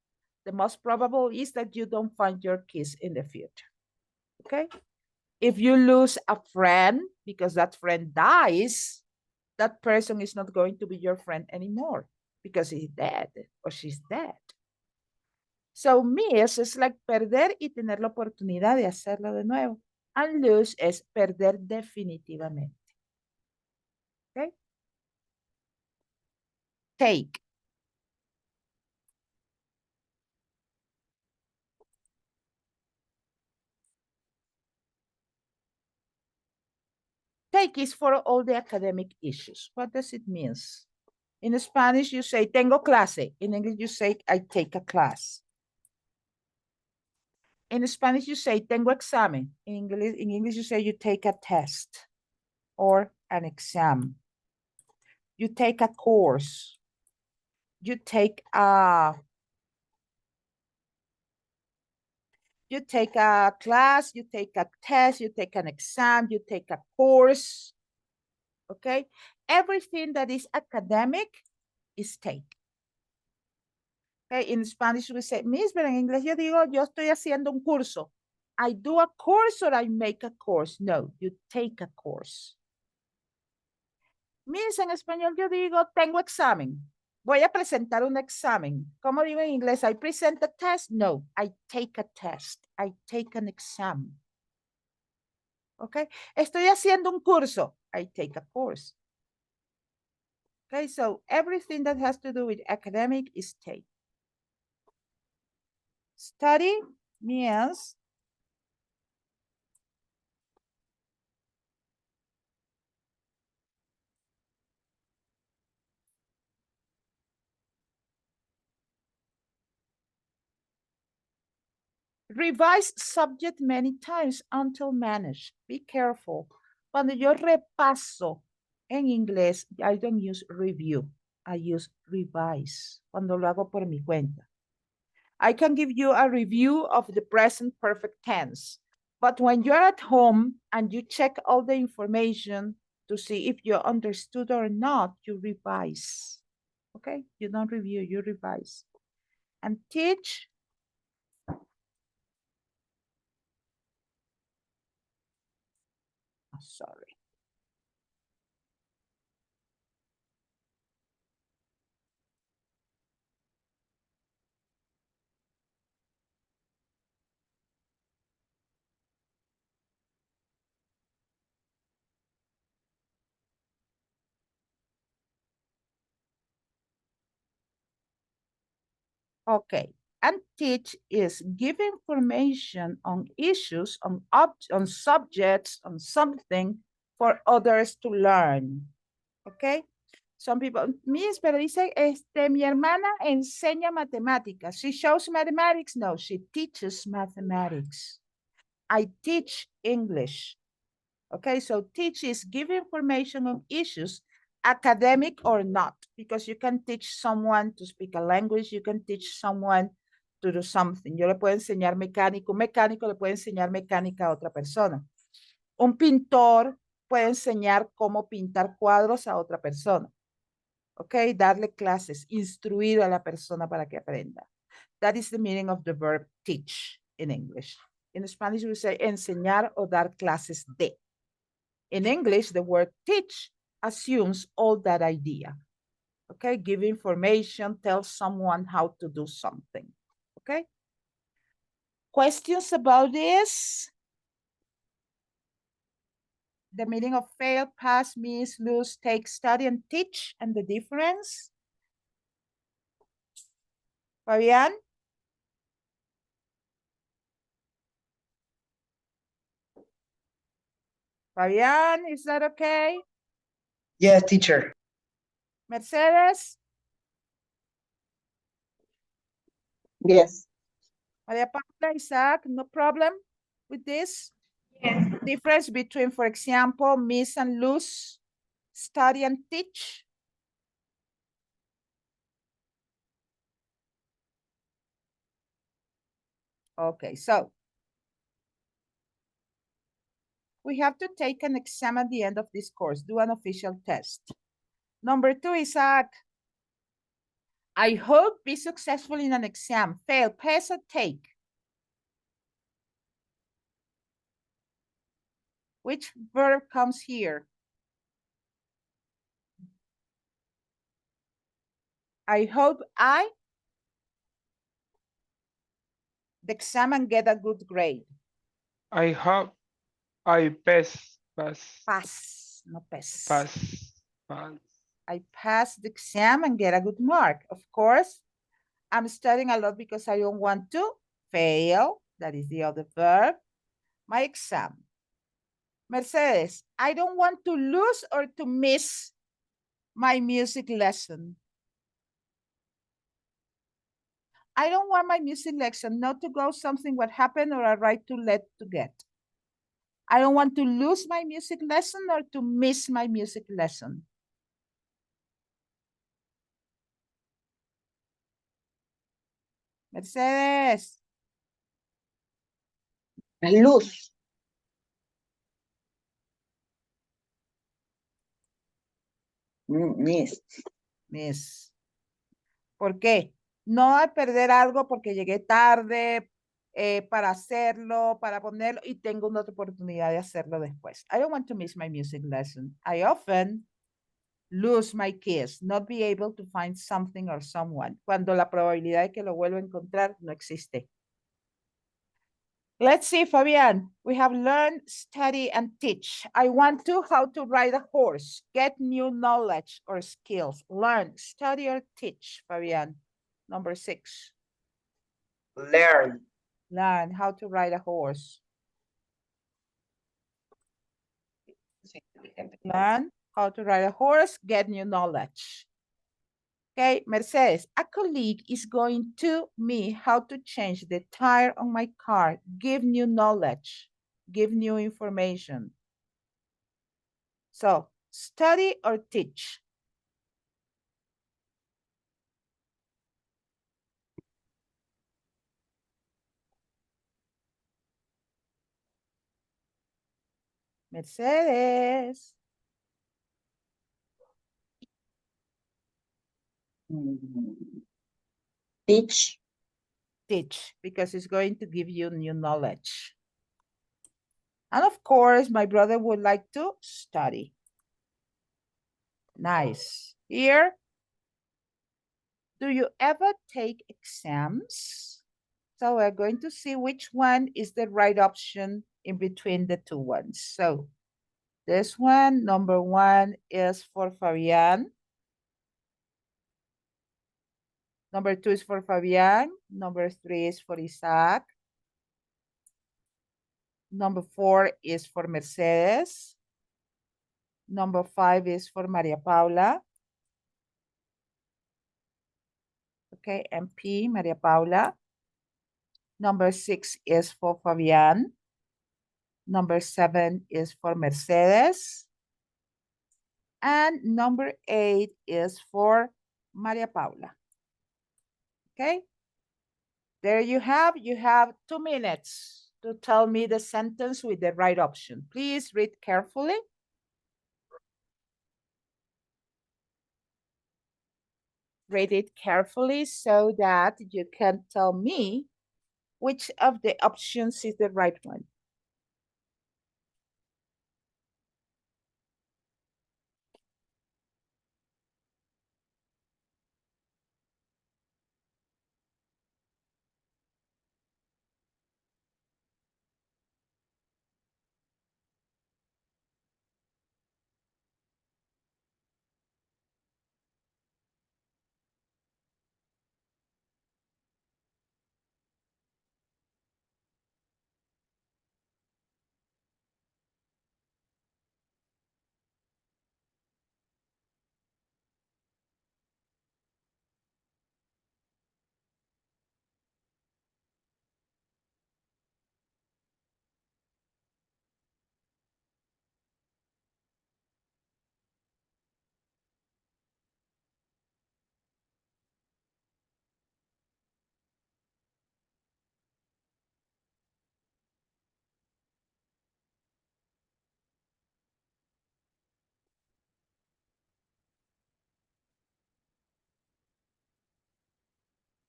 the most probable is that you don't find your keys in the future, okay? If you lose a friend because that friend dies, that person is not going to be your friend anymore because he's dead or she's dead. So miss es like perder y tener la oportunidad de hacerlo de nuevo. And lose es perder definitivamente. Okay? Take. Take is for all the academic issues. What does it mean? In Spanish, you say, tengo clase. In English, you say, I take a class. In Spanish, you say, tengo examen. In English, you say, you take a test or an exam. You take a course. You take a class, you take a test, you take an exam, you take a course. Okay? Everything that is academic is take. Okay? In Spanish, we say, Miss, pero en inglés yo digo, yo estoy haciendo un curso. I do a course or I make a course. No, you take a course. Miss, en español yo digo, tengo examen. Voy a presentar un examen. ¿Cómo digo en inglés? I present a test? No, I take a test. I take an exam. Okay? Estoy haciendo un curso. I take a course. Okay, so everything that has to do with academic is take. Study means revise subject many times until managed. Be careful. Cuando yo repaso en inglés, I don't use review. I use revise cuando lo hago por mi cuenta. I can give you a review of the present perfect tense. But when you're at home and you check all the information to see if you understood or not, you revise. Okay? You don't review, you revise. And teach. Oh, sorry. Okay, and teach is give information on issues, on subjects, on something for others to learn. Okay, some people, Miss, pero dice, mi hermana enseña matemáticas. She shows mathematics? No, she teaches mathematics. I teach English. Okay, so teach is give information on issues, academic or not, because you can teach someone to speak a language, you can teach someone to do something. Yo le puedo enseñar mecánico, un mecánico le puede enseñar mecánica a otra persona. Un pintor puede enseñar cómo pintar cuadros a otra persona. Ok, darle clases, instruir a la persona para que aprenda. That is the meaning of the verb teach in English. In Spanish we say enseñar o dar clases de. In English, the word teach assumes all that idea. Okay, give information, tell someone how to do something. Okay. Questions about this? The meaning of fail, pass, miss, lose, take, study, and teach, and the difference? Fabian? Fabian, is that okay? Yes, teacher. Mercedes? Yes. Maria Paula, Isaac, no problem with this? Yes. Difference between, for example, miss and lose, study and teach? Okay, so we have to take an exam at the end of this course, do an official test. Number 2, Isaac. I hope be successful in an exam. Fail, pass, or take. Which verb comes here? I hope the exam and get a good grade. I hope I Pass, no pass. pass. I pass the exam and get a good mark. Of course, I'm studying a lot because I don't want to fail. That is the other verb. My exam. Mercedes, I don't want to lose or to miss my music lesson. I don't want my music lesson not to go something what happened or a right to let to get. I don't want to lose my music lesson or to miss my music lesson. Mercedes. Luz. Miss. Miss. ¿Por qué? No a perder algo porque llegué tarde para hacerlo, para ponerlo y tengo una otra oportunidad de hacerlo después. I don't want to miss my music lesson. I often lose my keys, not be able to find something or someone, cuando la probabilidad de que lo vuelva a encontrar no existe. Let's see, Fabian. We have learned, study, and teach. I want to how to ride a horse, get new knowledge or skills, learn, study, or teach, Fabian. Number 6. Learn. Learn how to ride a horse. Learn how to ride a horse, get new knowledge. Okay, Mercedes, a colleague is going to me how to change the tire on my car, give new knowledge, give new information. So, study or teach? Mercedes. Teach. Teach, because it's going to give you new knowledge. And of course, my brother would like to study. Nice. Here, do you ever take exams? So we're going to see which one is the right option in between the two ones. So this one, number 1 is for Fabian. Number 2 is for Fabian. Number 3 is for Isaac. Number 4 is for Mercedes. Number 5 is for Maria Paula. Okay, MP, Maria Paula. Number 6 is for Fabian. Number 7 is for Mercedes. And number 8 is for Maria Paula. Okay, there you have 2 minutes to tell me the sentence with the right option. Please read carefully. Read it carefully so that you can tell me which of the options is the right one.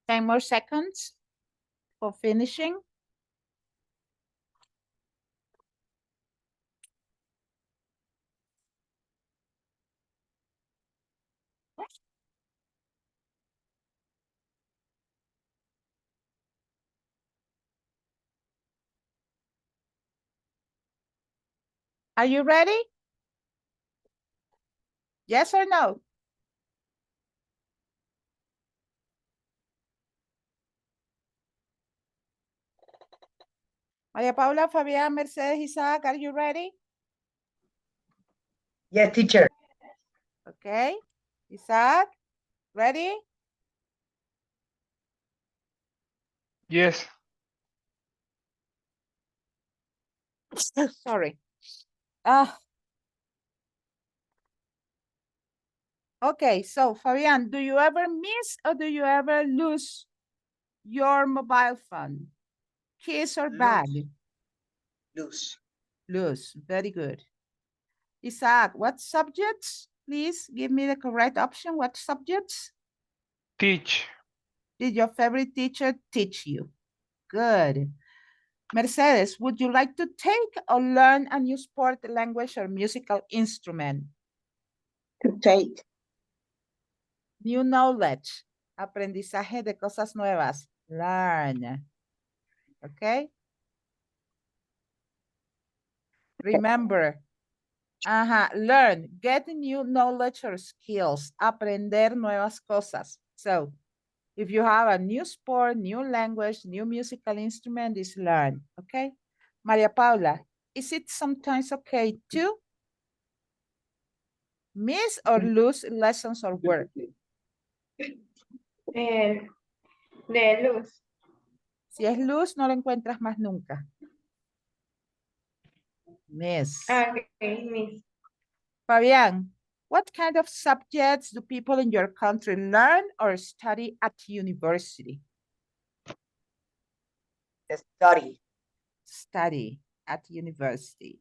10 more seconds for finishing. Are you ready? Yes or no? María Paula, Fabián, Mercedes, Isaac, are you ready? Yes, teacher. Okay. Isaac, ready? Yes. Sorry. Okay, so Fabian, do you ever miss or do you ever lose your mobile phone? Keys or bag? Lose. Lose, very good. Isaac, what subjects? Please give me the correct option. What subjects Teach. did your favorite teacher teach you? Good. Mercedes, would you like to take or learn a new sport, language, or musical instrument? To take. New knowledge, aprendizaje de cosas nuevas. Learn. Okay? Remember, learn, get new knowledge or skills, aprender nuevas cosas. So, if you have a new sport, new language, new musical instrument, is learn, okay? Maria Paula, is it sometimes okay to miss or lose lessons or work? De luz. Si es luz, no lo encuentras más nunca. Miss. Okay, miss. Fabián, what kind of subjects do people in your country learn or study at university? Study. Study at university.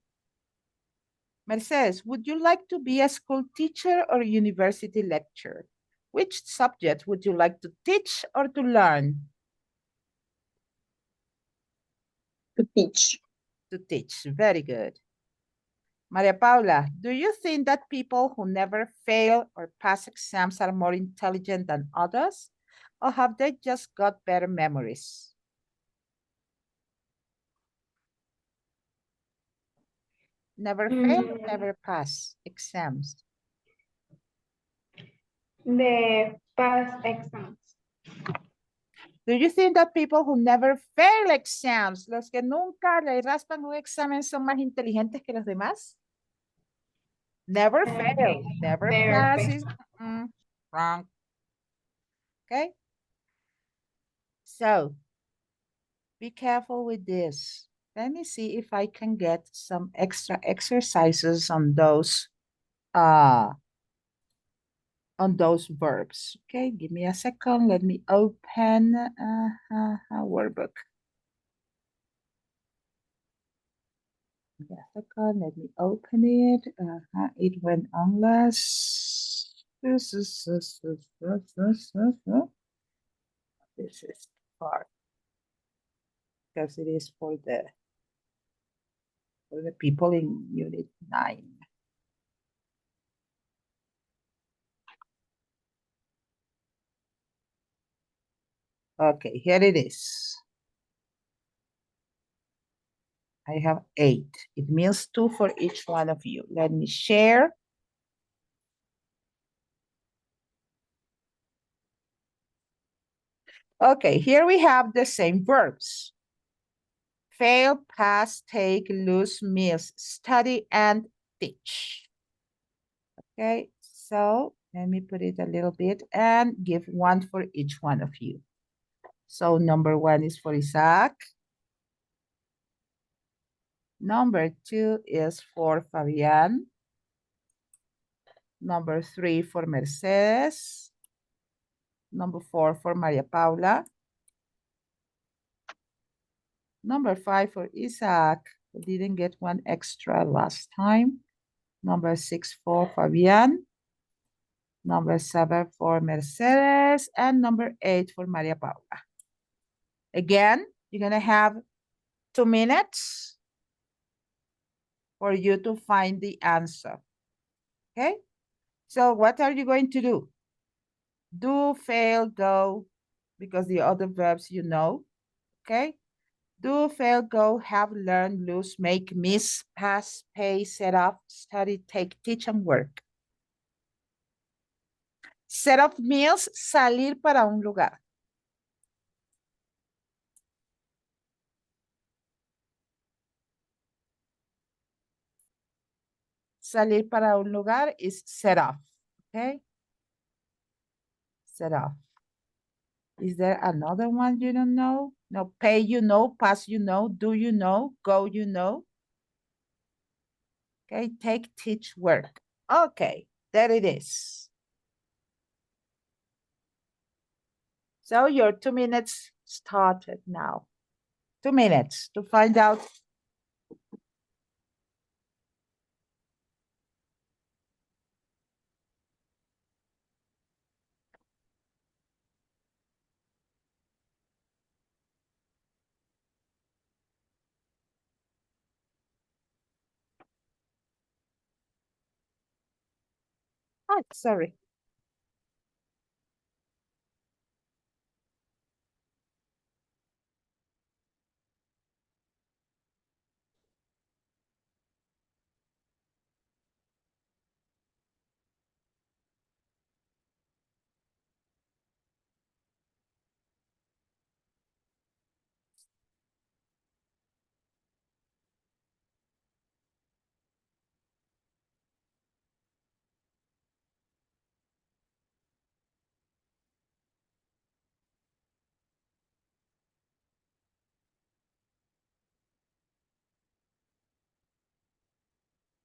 Mercedes, would you like to be a school teacher or a university lecturer? Which subject would you like to teach or to learn? To teach. To teach, very good. Maria Paula, do you think that people who never fail or pass exams are more intelligent than others? Or have they just got better memories? Never fail, never pass exams. The past exams. Do you think that people who never fail exams, los que nunca le raspan un examen, son más inteligentes que los demás? Never fail, never pass is wrong. Okay? So, be careful with this. Let me see if I can get some extra exercises on those verbs. Okay, give me a second. Let me open a workbook. A second, let me open it. It went on last. This is part because it is for the people in Unit 9. Okay, here it is. I have 8. It means 2 for each one of you. Let me share. Okay, here we have the same verbs. Fail, pass, take, lose, miss, study, and teach. Okay, so let me put it a little bit and give 1 for each one of you. So number 1 is for Isaac. Number 2 is for Fabian. Number 3 for Mercedes. Number 4 for Maria Paula. Number 5 for Isaac, who didn't get 1 extra last time. Number 6 for Fabian. Number 7 for Mercedes, and number 8 for Maria Paula. Again, you're going to have 2 minutes for you to find the answer. Okay? So what are you going to do? Do, fail, go, because the other verbs you know. Okay? Do, fail, go, have, learn, lose, make, miss, pass, pay, set up, study, take, teach, and work. Set up meals, salir para un lugar. Salir para un lugar is set off. Okay? Set off. Is there another one you don't know? No, pay you know, pass you know, do you know, go you know. Okay, take, teach, work. Okay, there it is. So your 2 minutes started now. 2 minutes to find out. Oh, sorry.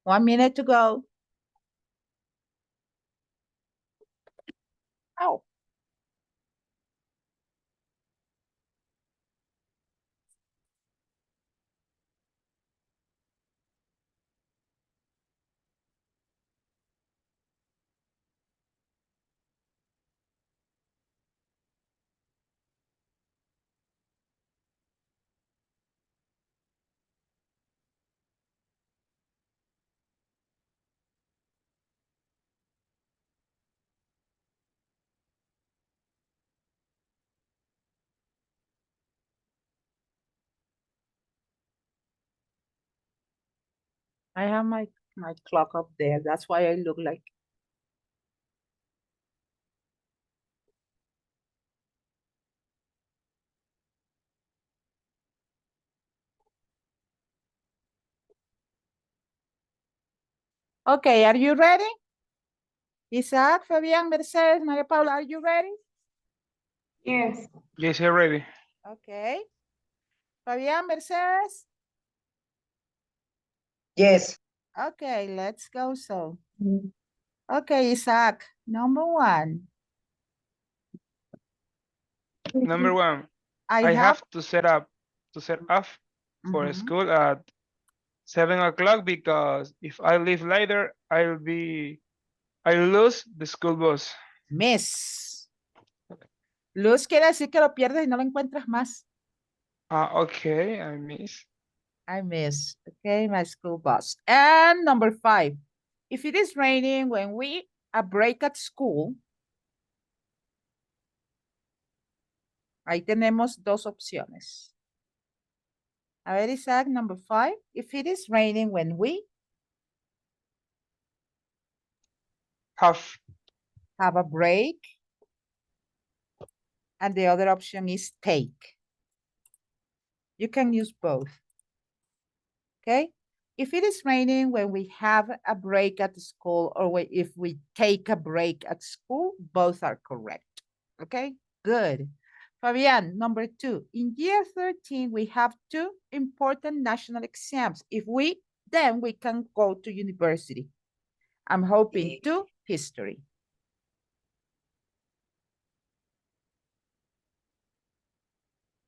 One minute to go. Oh. I have my clock up there. That's why I look like. Okay, are you ready? Isaac, Fabian, Mercedes, Maria Paula, are you ready? Yes. Yes, I'm ready. Okay. Fabian, Mercedes? Yes. Okay, let's go so. Okay, Isaac, number 1. Number 1, I I have. have to set off for Mhm. school at 7 o'clock because if I leave later, I'll lose the school bus. Miss. Luz quiere decir que lo pierdes y no lo encuentras más. Okay, I miss. I miss. Okay, my school bus. And number 5. If it is raining when we a break at school, ahí tenemos 2 opciones. A ver, Isaac, number 5. If it is raining when we Have have a break, and the other option is take. You can use both. Okay? If it is raining when we have a break at school, or if we take a break at school, both are correct. Okay? Good. Fabian, number 2. In year 13, we have 2 important national exams. Then we can go to university. I'm hoping to history.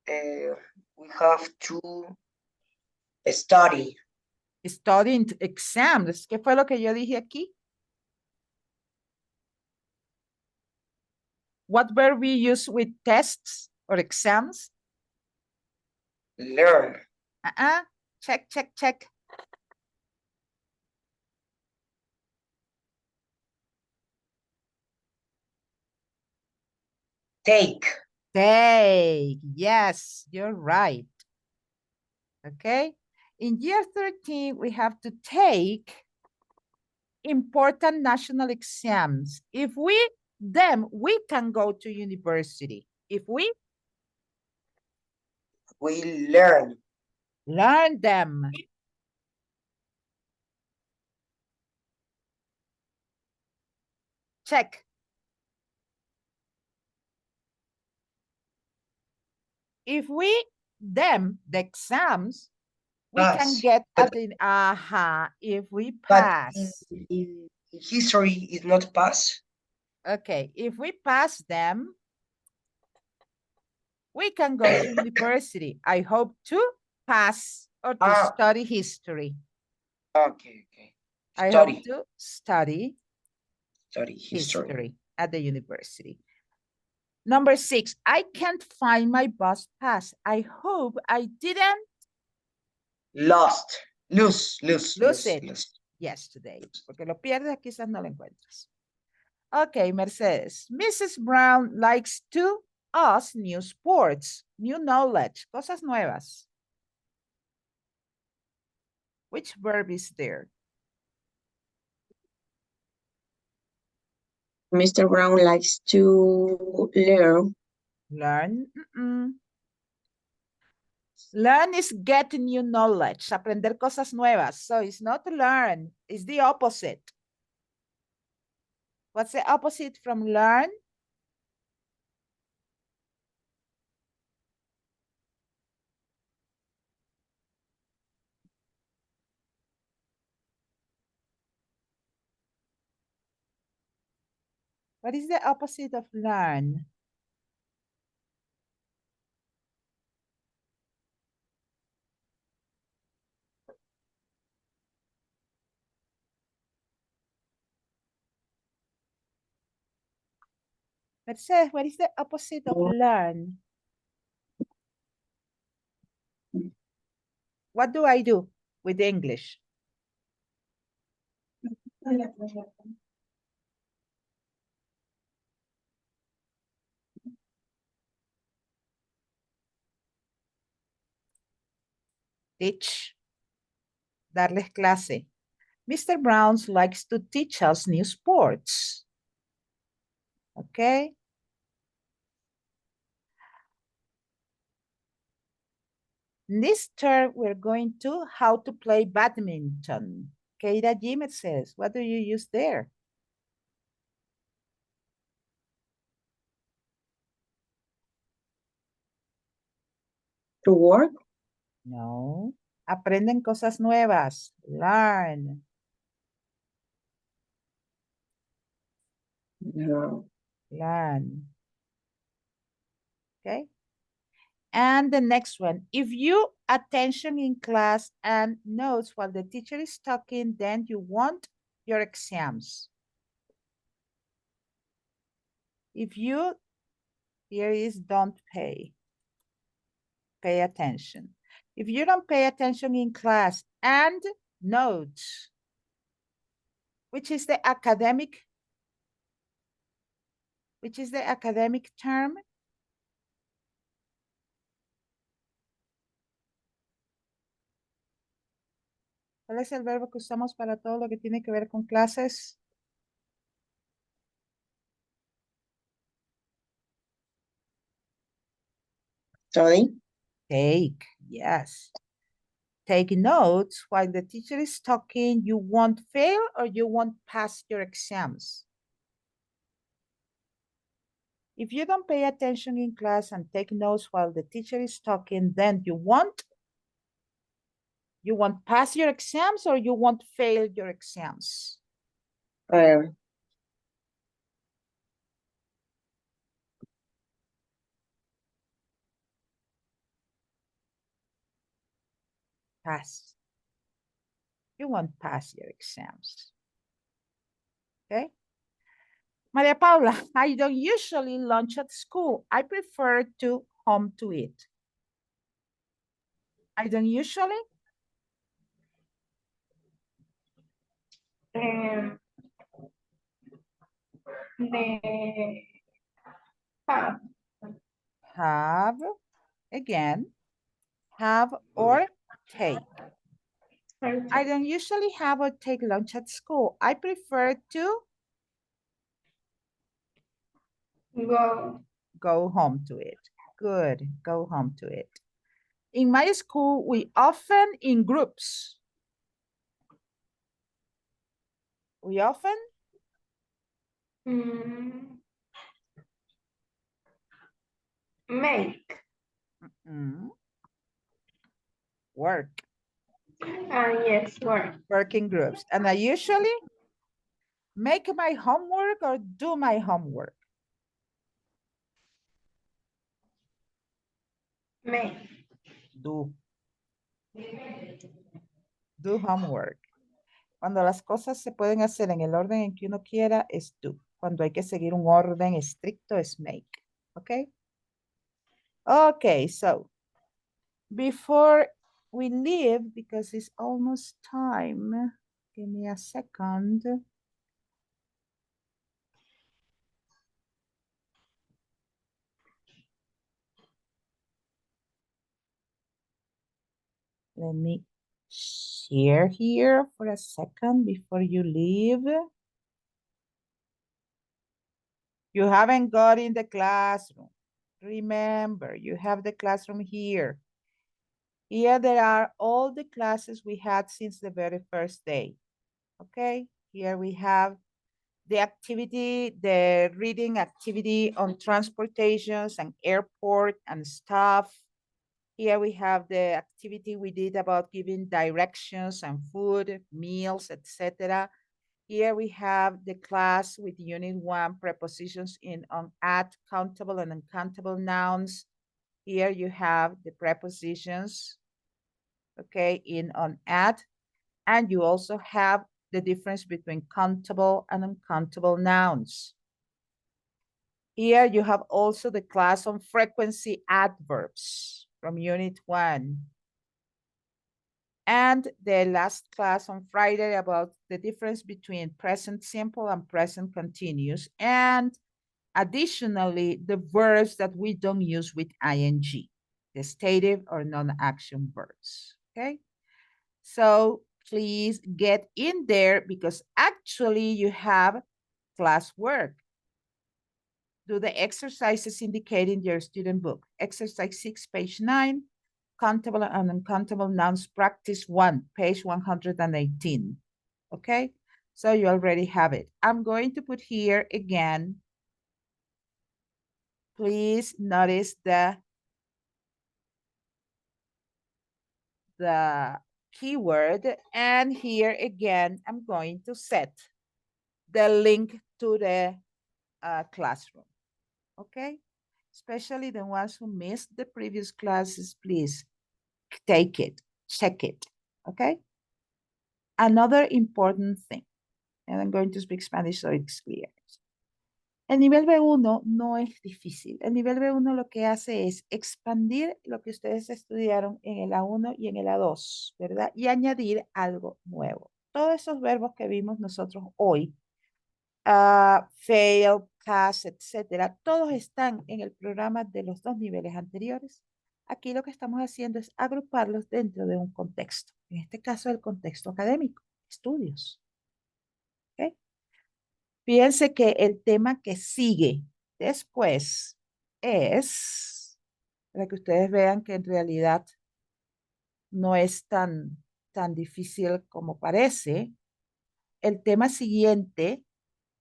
We have to study. Studying exams. ¿Qué fue lo que yo dije aquí? What verb we use with tests or exams? Learn. Check, check, check. Take. Take. Yes, you're right. Okay. In year 13, we have to take important national exams. If we them, we can go to university. If we learn. learn them. Check. If we them, the exams, we can Pass. get But- at the if we But pass. in history is not pass. Okay, if we pass them, we can go to university. I hope to pass or to study history. Okay, okay. I Study. hope to study Study history. at the university. Number 6, I can't find my bus pass. I hope I didn't Lost. Lose it lose. yesterday. Porque lo pierdes, quizás no lo encuentras. Okay, Mercedes. Mrs. Brown likes to us new sports, new knowledge, cosas nuevas. Which verb is there? Mr. Brown likes to learn. Learn. Learn is get new knowledge, aprender cosas nuevas. So it's not learn, it's the opposite. What's the opposite from learn? What is the opposite of learn? Mercedes, what is the opposite of learn? What do I do with English? Teach. Darles clase. Mr. Browns likes to teach us new sports. Okay. This term, we're going to how to play badminton. Keira Jim says, what do you use there? To work. No. Aprenden cosas nuevas. Learn. No. Learn. Okay. And the next one, if you attention in class and notes while the teacher is talking, then you want your exams. If you, here is don't pay. Pay attention. If you don't pay attention in class and notes, which is the academic term? ¿Cuál es el verbo que usamos para todo lo que tiene que ver con clases? Study. Take, yes. Take notes while the teacher is talking. You won't fail or you won't pass your exams. If you don't pay attention in class and take notes while the teacher is talking, then you won't pass your exams or you won't fail your exams. Pass. You won't pass your exams. Okay? Maria Paula, I don't usually lunch at school. I prefer to home to eat. I don't usually. Um, the have. Have, again, have or take. I don't usually have or take lunch at school. I prefer to Go. go home to it. Good, go home to it. In my school, we often in groups. We often Mm, make. Work. Yes, work. Work in groups. And I usually make my homework or do my homework. Make. Do. Do homework. Cuando las cosas se pueden hacer en el orden en que uno quiera, es do. Cuando hay que seguir un orden estricto, es make. Okay? Okay, so before we leave, because it's almost time, give me a second. Let me share here for a second before you leave. You haven't got in the classroom. Remember, you have the classroom here. Here there are all the classes we had since the very first day. Okay, here we have the activity, the reading activity on transportations and airport and stuff. Here we have the activity we did about giving directions and food, meals, etc. Here we have the class with Unit 1 prepositions in on at, countable and uncountable nouns. Here you have the prepositions, okay, in on at, and you also have the difference between countable and uncountable nouns. Here you have also the class on frequency adverbs from Unit 1. And the last class on Friday about the difference between present simple and present continuous. And additionally, the verbs that we don't use with ing, the stative or non-action verbs, okay? So please get in there because actually you have classwork. Do the exercises indicated in your student book. Exercise 6, page 9, countable and uncountable nouns, practice 1, page 118. Okay, so you already have it. I'm going to put here again. Please notice the keyword, and here again, I'm going to set the link to the classroom. Okay, especially the ones who missed the previous classes, please take it, check it, okay? Another important thing, and I'm going to speak Spanish so it's clear. El nivel B1 no es difícil. El nivel B1 lo que hace es expandir lo que ustedes estudiaron en el A1 y en el A2, ¿verdad? Y añadir algo nuevo. Todos esos verbos que vimos nosotros hoy, fail, pass, etcétera, todos están en el programa de los dos niveles anteriores. Aquí lo que estamos haciendo es agruparlos dentro de un contexto. En este caso, el contexto académico, estudios. ¿Okay? Fíjense que el tema que sigue después es, para que ustedes vean que en realidad no es tan difícil como parece, el tema siguiente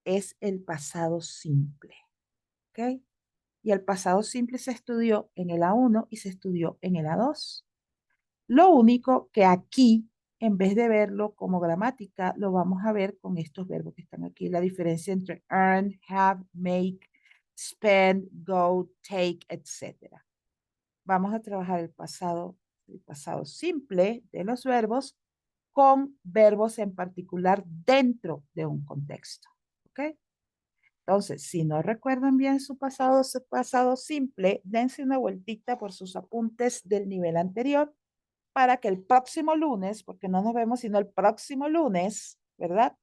es el pasado simple. ¿Ok? Y el pasado simple se estudió en el A1 y se estudió en el A2. Lo único que aquí, en vez de verlo como gramática, lo vamos a ver con estos verbos que están aquí. La diferencia entre earn, have, make, spend, go, take, etc. Vamos a trabajar el pasado simple de los verbos con verbos en particular dentro de un contexto. ¿Ok? Entonces, si no recuerdan bien su pasado simple, dense una vueltita por sus apuntes del nivel anterior para que el próximo lunes, porque no nos vemos sino el próximo lunes, ¿verdad?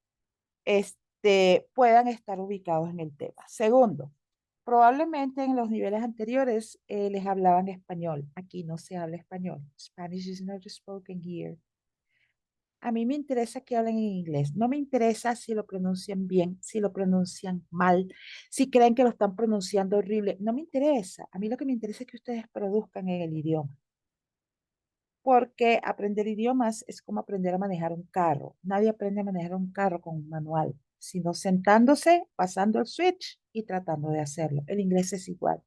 Puedan estar ubicados en el tema. Segundo, probablemente en los niveles anteriores les hablaban español. Aquí no se habla español. Spanish is not spoken here. A mí me interesa que hablen en inglés. No me interesa si lo pronuncian bien, si lo pronuncian mal, si creen que lo están pronunciando horrible. No me interesa. A mí lo que me interesa es que ustedes produzcan en el idioma. Porque aprender idiomas es como aprender a manejar un carro. Nadie aprende a manejar un carro con un manual, sino sentándose, pasando el switch y tratando de hacerlo. El inglés es igual.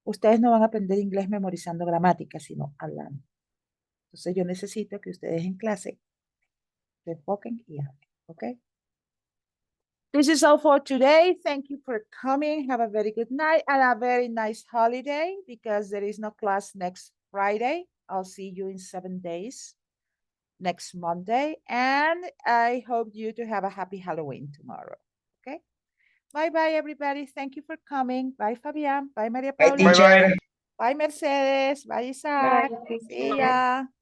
Ustedes no van a aprender inglés memorizando gramática, sino hablando. Entonces yo necesito que ustedes en clase se enfoquen y hablen, ¿ok? This is all for today. Thank you for coming. Have a very good night and a very nice holiday because there is no class next Friday. I'll see you in 7 days next Monday. And I hope you to have a happy Halloween tomorrow. Okay. Bye-bye, everybody. Thank you for coming. Bye, Fabián. Bye, Maria Bye, Paula. Bye bye. teacher. Bye, Mercedes. Bye, Isaac. Bye, See teacher. ya.